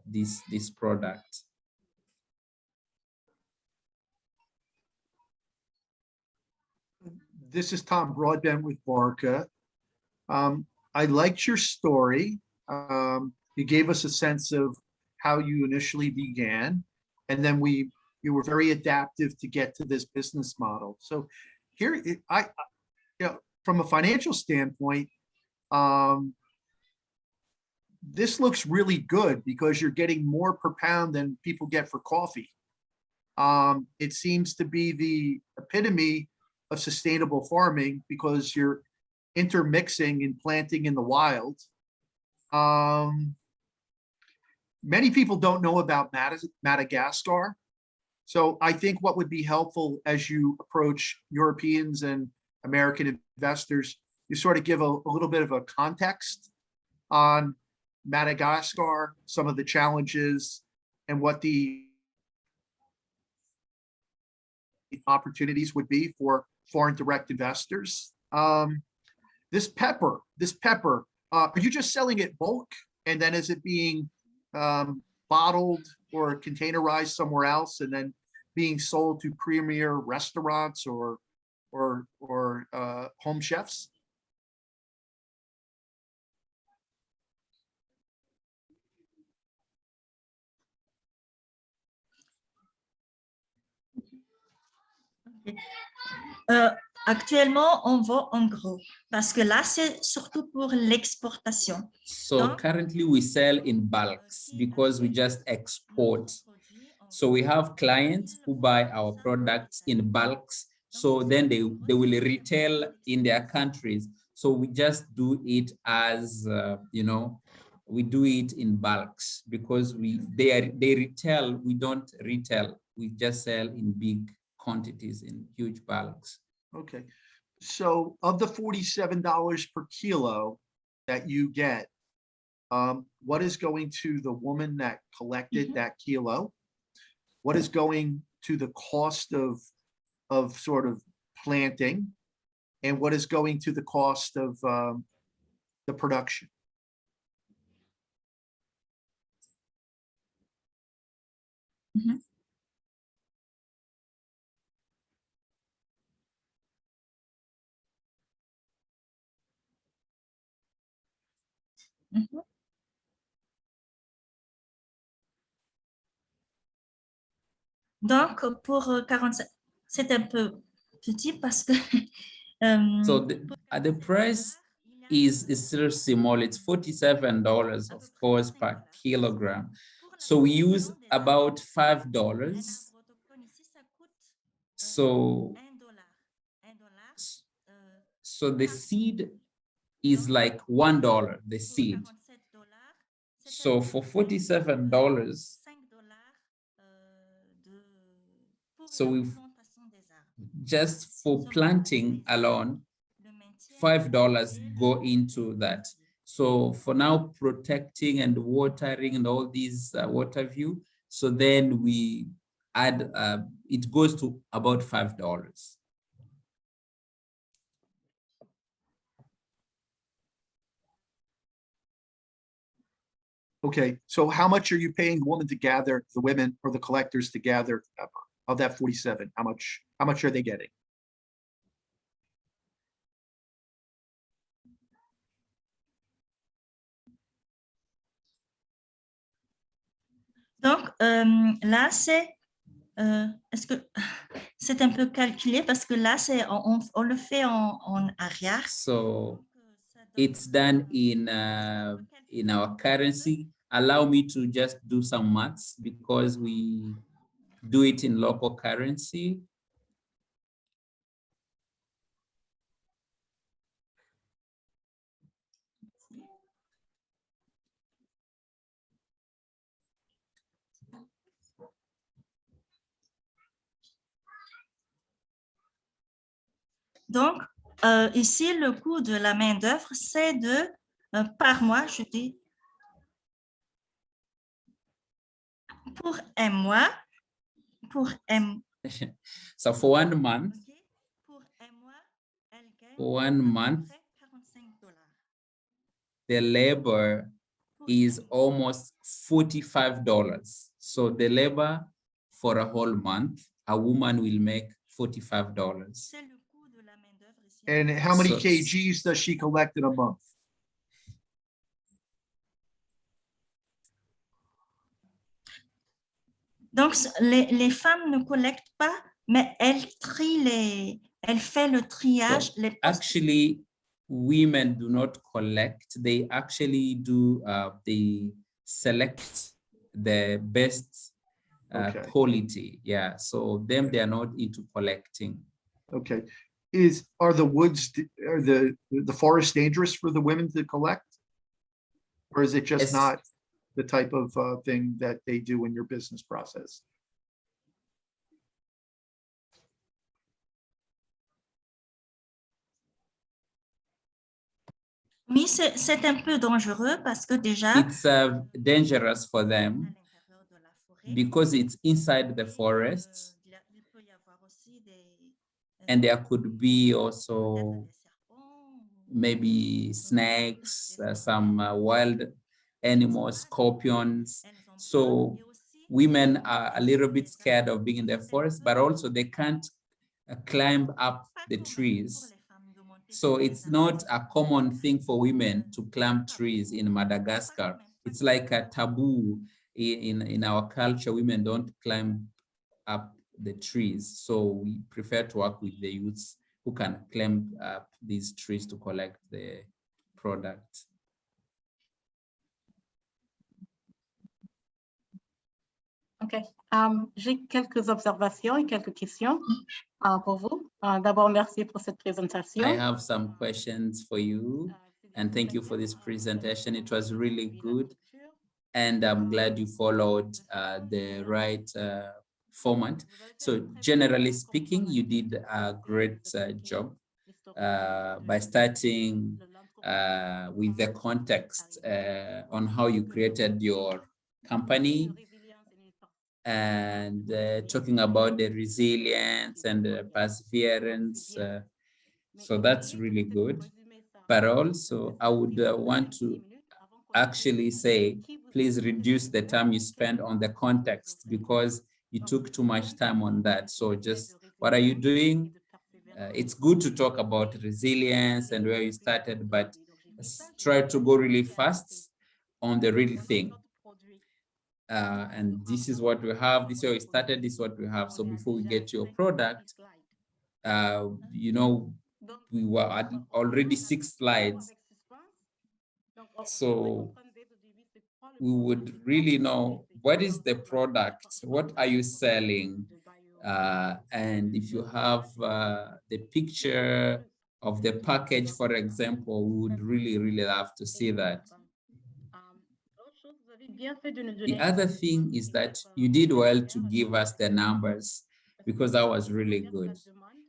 Speaker 3: this product.
Speaker 5: This is Tom Broadbent with Barca. I liked your story. You gave us a sense of how you initially began, and then you were very adaptive to get to this business model. So here, from a financial standpoint, this looks really good because you're getting more per pound than people get for coffee. It seems to be the epitome of sustainable farming because you're intermixing and planting in the wild. Many people don't know about Madagascar. So I think what would be helpful as you approach Europeans and American investors, you sort of give a little bit of a context on Madagascar, some of the challenges and what the opportunities would be for foreign direct investors. This pepper, are you just selling it bulk? And then is it being bottled or containerized somewhere else and then being sold to premier restaurants or home chefs?
Speaker 8: Actuellement, on vend en gros parce que là, c'est surtout pour l'exportation.
Speaker 3: So currently we sell in bulks because we just export. So we have clients who buy our products in bulks. So then they will retail in their countries. So we just do it as, we do it in bulks because they retail, we don't retail. We just sell in big quantities, in huge bulks.
Speaker 5: Okay. So of the $47 per kilo that you get, what is going to the woman that collected that kilo? What is going to the cost of sort of planting? And what is going to the cost of the production?
Speaker 8: Mhm. Mhm. Donc, pour 45, c'est un peu petit parce que
Speaker 3: So the price is still small. It's $47, of course, per kilogram. So we use about $5. So the seed is like $1, the seed. So for $47, so we've just for planting alone, $5 go into that. So for now, protecting and watering and all these water view. So then we add, it goes to about $5.
Speaker 5: Okay, so how much are you paying the woman to gather, the women or the collectors to gather pepper of that 47? How much are they getting?
Speaker 8: Donc, là, c'est, est-ce que c'est un peu calculé parce que là, c'est, on le fait en arrière.
Speaker 3: So it's done in our currency. Allow me to just do some maths because we do it in local currency.
Speaker 8: Donc, ici, le coût de la main-d'œuvre, c'est de, par mois, je dis, pour un mois, pour un,
Speaker 3: So for 1 month,
Speaker 8: okay, pour un mois, elle gagne
Speaker 3: for 1 month,
Speaker 8: $45.
Speaker 3: the labor is almost $45. So the labor for a whole month, a woman will make $45.
Speaker 8: C'est le coût de la main-d'œuvre ici en
Speaker 5: And
Speaker 8: France.
Speaker 5: how many
Speaker 3: So-
Speaker 5: kgs does she collect in a month?
Speaker 8: Donc, les femmes ne collectent pas, mais elles trient elles font le triage.
Speaker 3: So actually, women do not collect. They actually do, they select the best
Speaker 5: Okay.
Speaker 3: quality. Yeah, so them, they are not into collecting.
Speaker 5: Okay. Are the woods, are the forest dangerous for the women to collect? Or is it just
Speaker 3: Yes.
Speaker 5: not the type of thing that they do in your business process?
Speaker 8: Oui, c'est un peu dangereux parce que déjà,
Speaker 3: It's dangerous for them
Speaker 8: à l'intérieur de la forêt,
Speaker 3: because it's inside the
Speaker 8: et,
Speaker 3: forest,
Speaker 8: il peut y avoir aussi des,
Speaker 3: and there could be
Speaker 8: peut-être
Speaker 3: also
Speaker 8: des serpents, ou
Speaker 3: maybe snakes, some wild animals, scorpions.
Speaker 8: elles ont peur.
Speaker 3: So
Speaker 8: Et aussi,
Speaker 3: women are a little bit
Speaker 8: les
Speaker 3: scared of being in the forest, but also they can't climb up
Speaker 8: pas
Speaker 3: the
Speaker 8: comme pour
Speaker 3: trees.
Speaker 8: les femmes de monter
Speaker 3: So
Speaker 8: sur les
Speaker 3: it's not a
Speaker 8: arbres.
Speaker 3: common thing for women to climb trees in Madagascar. It's like a taboo in our culture. Women don't climb up the trees. So we prefer to work with the youths who can climb up these trees to collect the product.
Speaker 4: OK. J'ai quelques observations et quelques questions pour vous. D'abord, merci pour cette présentation.
Speaker 3: I have some questions for you, and thank you for this presentation. It was really good, and I'm glad you followed the right format. So generally speaking, you did a great job by starting with the context on how you created your company, and talking about the resilience and perseverance. So that's really good. But also, I would want to actually say, please reduce the time you spend on the context because you took too much time on that. So just what are you doing? It's good to talk about resilience and where you started, but try to go really fast on the real thing. And this is what we have, this is where we started, this is what we have. So before we get your product, you know, we were at already 6 slides. So we would really know what is the product, what are you selling? And if you have the picture of the package, for example, we would really, really love to see that. The other thing is that you did well to give us the numbers because that was really good.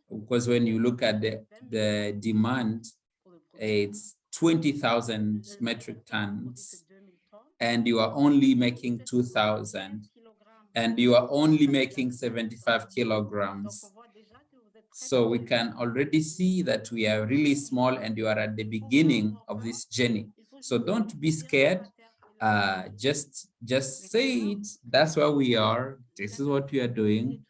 Speaker 3: Because when you look at the demand, it's 20,000 metric tons and you are only making 2,000 and you are only making 75 kilograms. So we can already see that we are really small and you are at the beginning of this journey. So don't be scared. Just say it. That's where we are. This is what we are doing.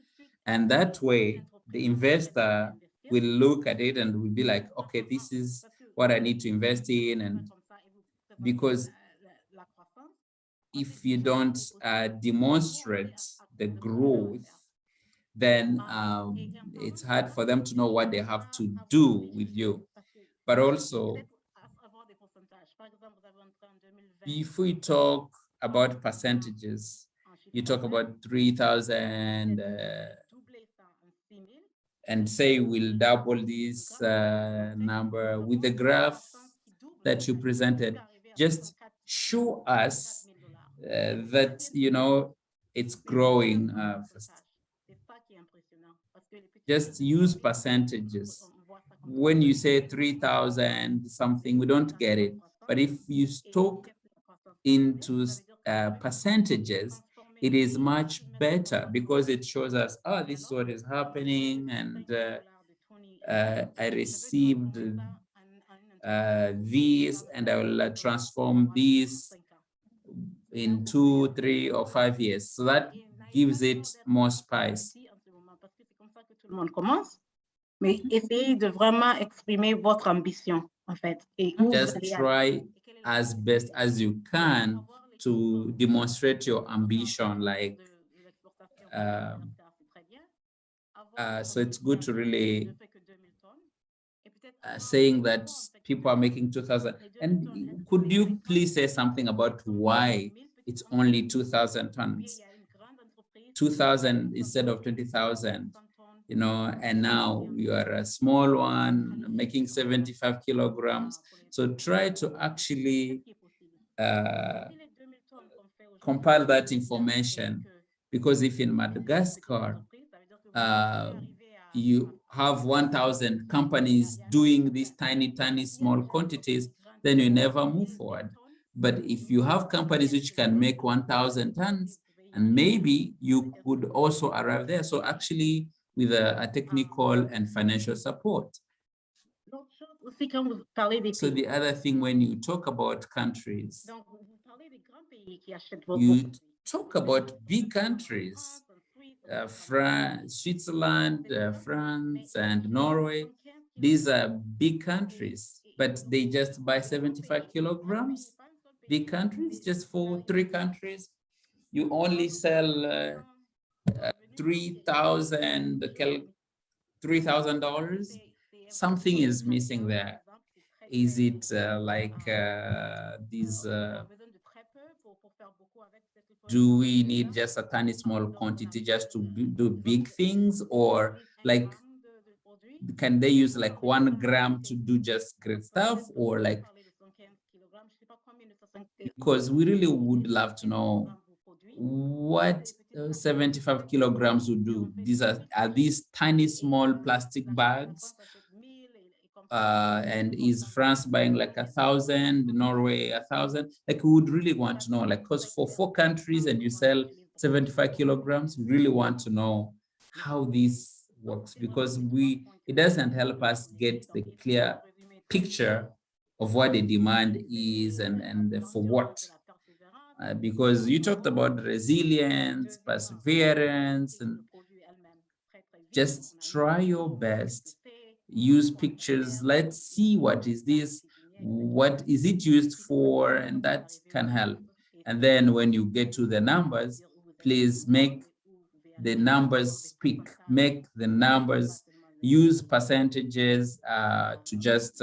Speaker 3: And that way, the investor will look at it and will be like, okay, this is what I need to invest in. And because if you don't demonstrate the growth, then it's hard for them to know what they have to do with you. But also, if we talk about percentages, you talk about 3,000 and say we'll double this number with the graph that you presented. Just show us that, you know, it's growing first. Just use percentages. When you say 3,000 something, we don't get it. But if you talk into percentages, it is much better because it shows us, oh, this is what is happening, and I received these, and I will transform these in 2, 3, or 5 years. So that gives it more spice.
Speaker 4: Mais essayez de vraiment exprimer votre ambition, en fait. Et où
Speaker 3: Just
Speaker 4: vous allez
Speaker 3: try as best as you can to demonstrate your ambition. Like, so it's good to really saying that people are making 2,000. And could you please say something about why it's only 2,000 tons? 2,000 instead of 20,000, you know, and now you are a small one making 75 kilograms. So try to actually compile that information, because if in Madagascar, you have 1,000 companies doing these tiny small quantities, then you never move forward. But if you have companies which can make 1,000 tons, and maybe you could also arrive there. So actually with a technical and financial support. So the other thing, when you talk about countries, you talk about big countries, France, Switzerland, France, and Norway. These are big countries, but they just buy 75 kilograms. Big countries, just for 3 countries, you only sell $3,000. Something is missing there. Is it do we need just a tiny small quantity just to do big things, or like can they use like 1 gram to do just great stuff, or like, because we really would love to know what 75 kilograms would do. These are these tiny small plastic bags, and is France buying like 1,000, Norway 1,000? Like we would really want to know, like, because for 4 countries and you sell 75 kilograms, we really want to know how this works, because it doesn't help us get the clear picture of what the demand is and for what. Because you talked about resilience, perseverance, and just try your best. Use pictures. Let's see what is this, what is it used for, and that can help. And then when you get to the numbers, please make the numbers speak. Make the numbers, use percentages to just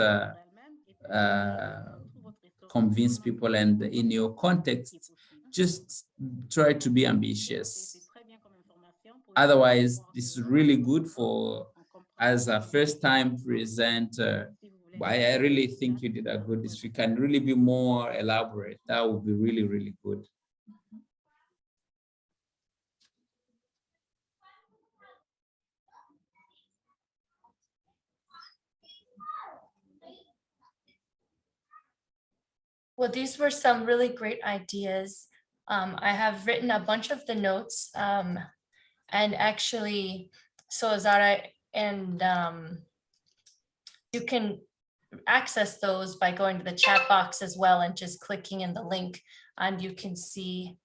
Speaker 3: convince people, and in your context, just try to be ambitious. Otherwise, this is really good for as a first-time presenter. I really think you did a good. If you can really be more elaborate, that would be really, really good.
Speaker 1: Well, these were some really great ideas. I have written a bunch of the notes, and actually, so Zara, and you can access those by going to the chat box as well and just clicking in the link, and you can see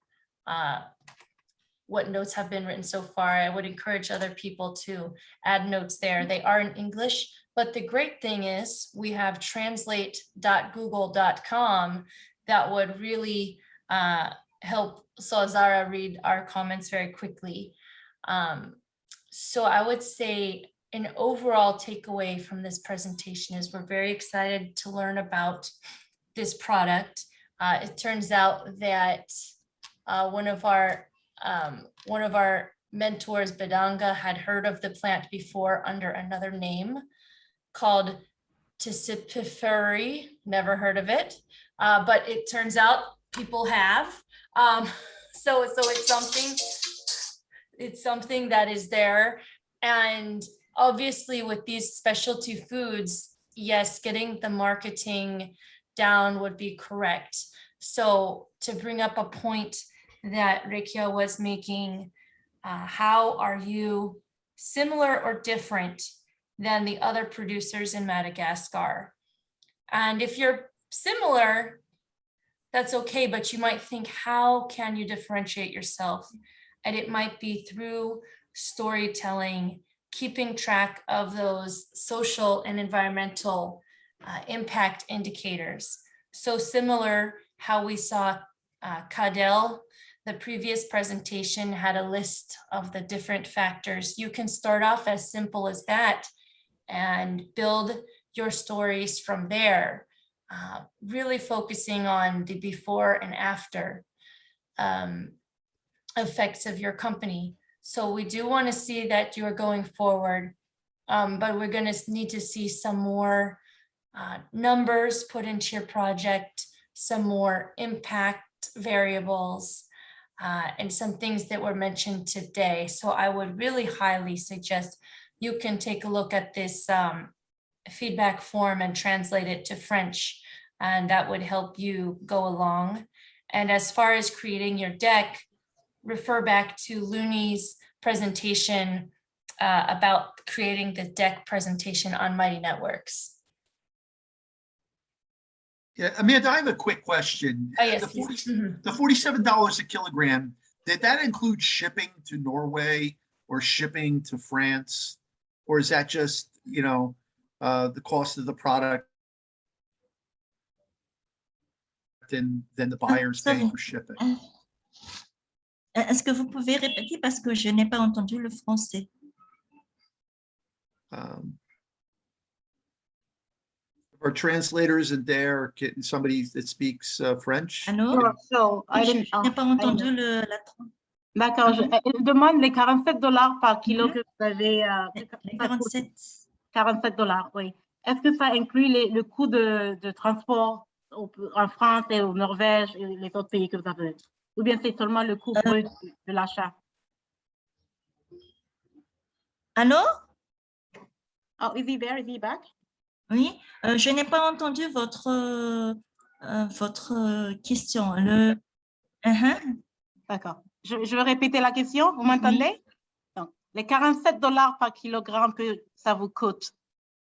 Speaker 1: what notes have been written so far. I would encourage other people to add notes there. They are in English, but the great thing is we have translate.google.com that would really help Zara read our comments very quickly. So I would say an overall takeaway from this presentation is we're very excited to learn about this product. It turns out that one of our mentors, Bedanga, had heard of the plant before under another name called Tissipiferi. Never heard of it, but it turns out people have. So it's something that is there. And obviously with these specialty foods, yes, getting the marketing down would be correct. So to bring up a point that Rekia was making, how are you similar or different than the other producers in Madagascar? And if you're similar, that's okay, but you might think, how can you differentiate yourself? And it might be through storytelling, keeping track of those social and environmental impact indicators. So similar how we saw Cadel, the previous presentation had a list of the different factors. You can start off as simple as that and build your stories from there, really focusing on the before and after effects of your company. So we do want to see that you're going forward, but we're going to need to see some more numbers put into your project, some more impact variables, and some things that were mentioned today. So I would really highly suggest you can take a look at this feedback form and translate it to French, and that would help you go along. And as far as creating your deck, refer back to Looney's presentation about creating the deck presentation on Mighty Networks.
Speaker 5: Yeah, Amanda, I have a quick question.
Speaker 1: Oh, yes,
Speaker 5: The
Speaker 1: please.
Speaker 5: 40 the $47 a kilogram, did that include shipping to Norway or shipping to France? Or is that just, you know, the cost of the product and then the buyer's paying for shipping?
Speaker 8: Est-ce que vous pouvez répéter parce que je n'ai pas entendu le français?
Speaker 5: Are translators in there, somebody that speaks French?
Speaker 8: Allô?
Speaker 4: So I
Speaker 8: Je
Speaker 4: didn't.
Speaker 8: n'ai pas entendu
Speaker 4: D'accord, elle demande les $47 par kilo que vous avez.
Speaker 8: les 47.
Speaker 4: $47, oui. Est-ce que ça inclut le coût de transport en France et au Norvège et les autres pays que vous avez? Ou bien c'est seulement le coût brut de l'achat?
Speaker 8: Allô?
Speaker 4: Oh, is he there? Is he back?
Speaker 8: Oui, je n'ai pas entendu votre question.
Speaker 4: D'accord. Je vais répéter la question. Vous m'entendez? Donc, les $47 par kilogramme que ça vous coûte,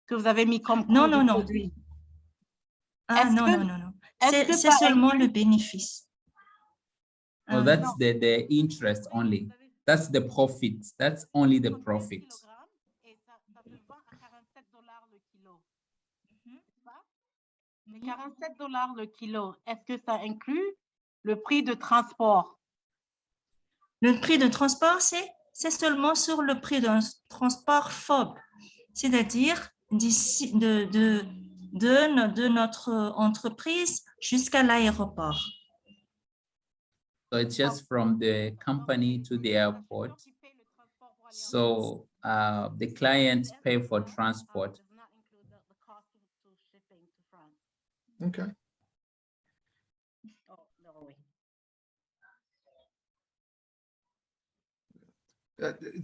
Speaker 4: que vous avez mis comme coût
Speaker 8: Non,
Speaker 4: du
Speaker 8: non, non.
Speaker 4: produit.
Speaker 8: Ah,
Speaker 4: Est-ce
Speaker 8: non,
Speaker 4: que-
Speaker 8: non, non, non.
Speaker 4: est-ce que
Speaker 8: C'est
Speaker 4: ça
Speaker 8: seulement
Speaker 4: inclut-
Speaker 8: le bénéfice.
Speaker 3: Well, that's the interest only. That's the profit. That's only the profit.
Speaker 4: Et ça se vend à $47 le kilo. C'est ça? Les $47 le kilo, est-ce que ça inclut le prix de transport?
Speaker 8: Le prix de transport, c'est seulement sur le prix d'un transport FOB, c'est-à-dire d'ici de notre entreprise jusqu'à l'aéroport.
Speaker 3: So it's just from the company to the airport. So the clients pay for transport.
Speaker 5: Okay.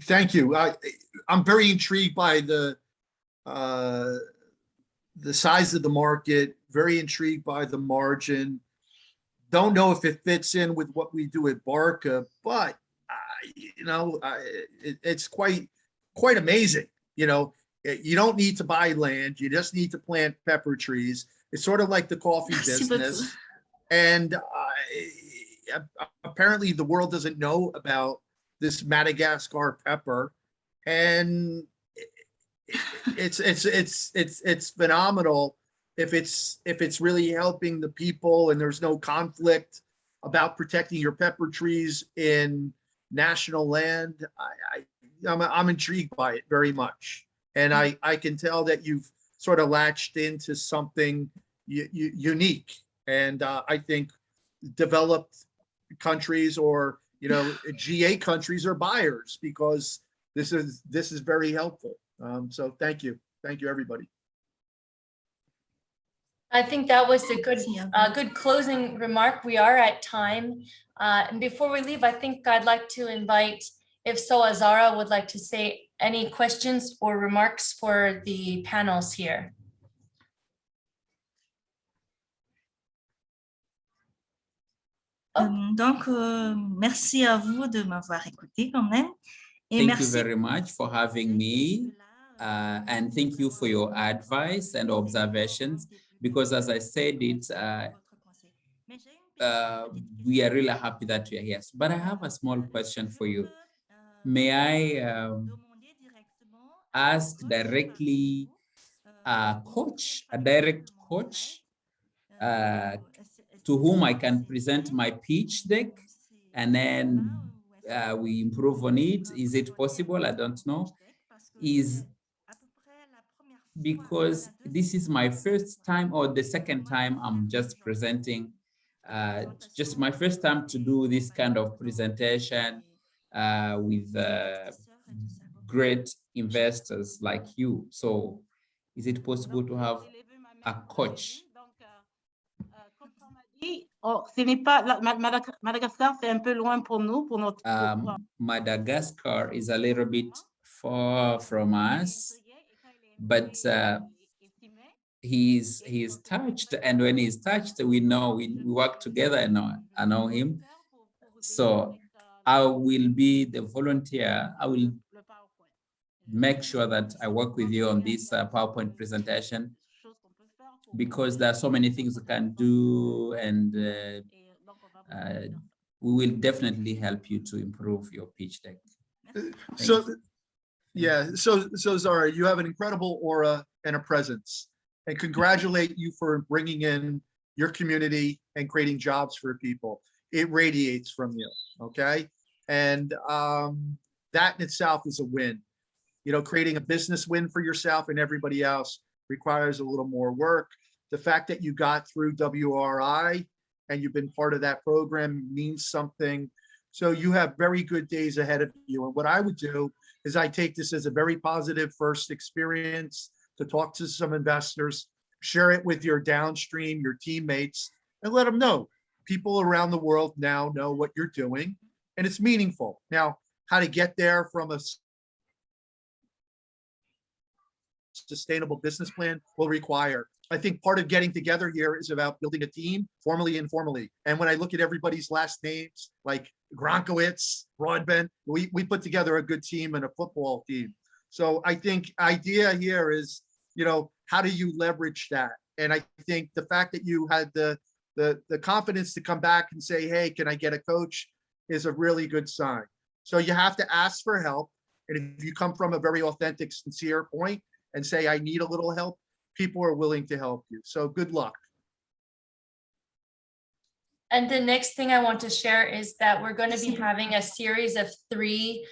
Speaker 5: Thank you. I'm very intrigued by the size of the market, very intrigued by the margin. Don't know if it fits in with what we do at Barca, but you know, it's quite amazing. You know, you don't need to buy land. You just need to plant pepper trees. It's sort of like the coffee business. And apparently the world doesn't know about this Madagascar pepper. And it's phenomenal if it's really helping the people and there's no conflict about protecting your pepper trees in national land. I'm intrigued by it very much. And I can tell that you've sort of latched into something unique. And I think developed countries or, you know, GA countries are buyers because this is very helpful. So thank you, everybody.
Speaker 1: I think that was a good closing remark. We are at time. And before we leave, I think I'd like to invite, if so, Azara would like to say any questions or remarks for the panels here.
Speaker 8: Donc, merci à vous de m'avoir écouté quand même. Et
Speaker 3: Thank
Speaker 8: merci
Speaker 3: you very much for having me. And thank you for your advice and observations, because as I said it, we are really happy that you are here. But I have a small question for you. May I ask directly a direct coach to whom I can present my pitch deck and then we improve on it? Is it possible? I don't know. because this is my first time or the second time I'm just presenting, just my first time to do this kind of presentation with great investors like you. So is it possible to have a coach?
Speaker 4: Oh, ce n'est pas, Madagascar, c'est un peu loin pour nous, pour notre.
Speaker 3: Madagascar is a little bit far from us, but he's touched, and when he's touched, we know we work together, and I know him. So I will be the volunteer. I will make sure that I work with you on this PowerPoint presentation, because there are so many things we can do, and we will definitely help you to improve your pitch deck.
Speaker 5: So, yeah, so Zara, you have an incredible aura and a presence, and congratulate you for bringing in your community and creating jobs for people. It radiates from you, okay? And that in itself is a win. You know, creating a business win for yourself and everybody else requires a little more work. The fact that you got through WRI and you've been part of that program means something. So you have very good days ahead of you. And what I would do is I take this as a very positive first experience to talk to some investors, share it with your downstream, your teammates, and let them know. People around the world now know what you're doing, and it's meaningful. Now, how to get there from a sustainable business plan will require. I think part of getting together here is about building a team, formally, informally. And when I look at everybody's last names, like Gronkowitz, Broadbent, we put together a good team and a football team. So I think idea here is, you know, how do you leverage that? And I think the fact that you had the confidence to come back and say, hey, can I get a coach, is a really good sign. So you have to ask for help. And if you come from a very authentic, sincere point and say, I need a little help, people are willing to help you. So good luck.
Speaker 1: And the next thing I want to share is that we're going to be having a series of 3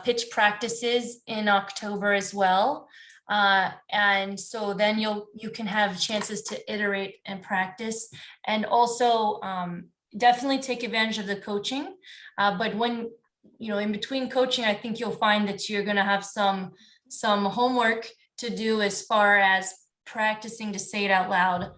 Speaker 1: pitch practices in October as well. And so then you can have chances to iterate and practice, and also definitely take advantage of the coaching. But when, you know, in between coaching, I think you'll find that you're going to have some homework to do as far as practicing to say it out loud,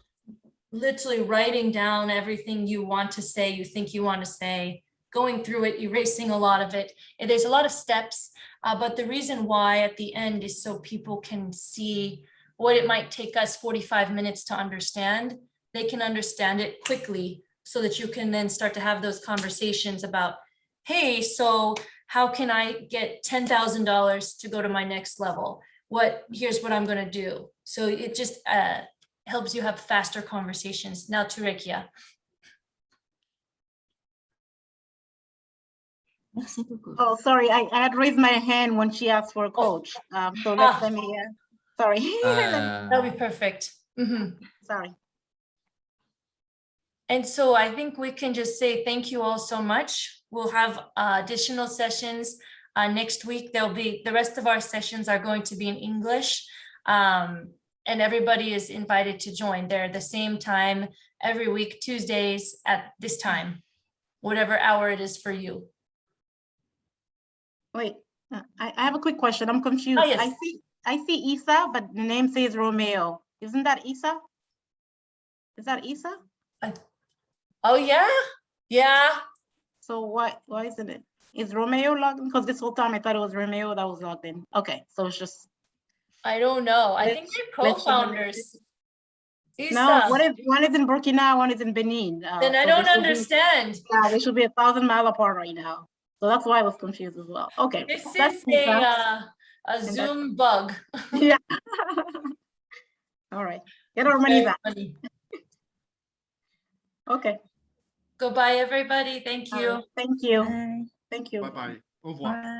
Speaker 1: literally writing down everything you want to say, you think you want to say, going through it, erasing a lot of it. And there's a lot of steps, but the reason why at the end is so people can see what it might take us 45 minutes to understand. They can understand it quickly so that you can then start to have those conversations about, hey, so how can I get $10,000 to go to my next level? Here's what I'm going to do. So it just helps you have faster conversations. Now to Rekia.
Speaker 8: Merci beaucoup.
Speaker 4: Oh, sorry, I had raised my hand when she asked for a coach. So let me, sorry.
Speaker 1: That'll be perfect.
Speaker 4: Sorry.
Speaker 1: And so I think we can just say thank you all so much. We'll have additional sessions next week. There'll be, the rest of our sessions are going to be in English, and everybody is invited to join. They're the same time every week, Tuesdays at this time, whatever hour it is for you.
Speaker 4: Wait, I have a quick question. I'm confused.
Speaker 1: Oh, yes.
Speaker 4: I see Isa, but the name says Romeo. Isn't that Isa? Is that Isa?
Speaker 1: Oh, yeah? Yeah.
Speaker 4: So why isn't it? Is Romeo logged in? Because this whole time I thought it was Romeo that was logged in. Okay, so it's just.
Speaker 1: I don't know. I think they're
Speaker 4: let's-
Speaker 1: co-founders.
Speaker 4: No, what if one is in Burkina, one is in Benin?
Speaker 1: Then I
Speaker 4: so
Speaker 1: don't
Speaker 4: they should be-
Speaker 1: understand.
Speaker 4: Yeah, they should be 1,000 miles apart right now. So that's why I was confused as well. Okay.
Speaker 1: This
Speaker 4: that's
Speaker 1: is
Speaker 4: Isa.
Speaker 1: a Zoom bug.
Speaker 4: Yeah. All right. Get our money
Speaker 1: Very
Speaker 4: back.
Speaker 1: funny.
Speaker 4: Okay.
Speaker 1: Goodbye, everybody. Thank
Speaker 4: All
Speaker 1: you.
Speaker 4: right. Thank you.
Speaker 8: Bye.
Speaker 4: Thank you.
Speaker 5: Bye-bye. Au revoir.
Speaker 8: Bye.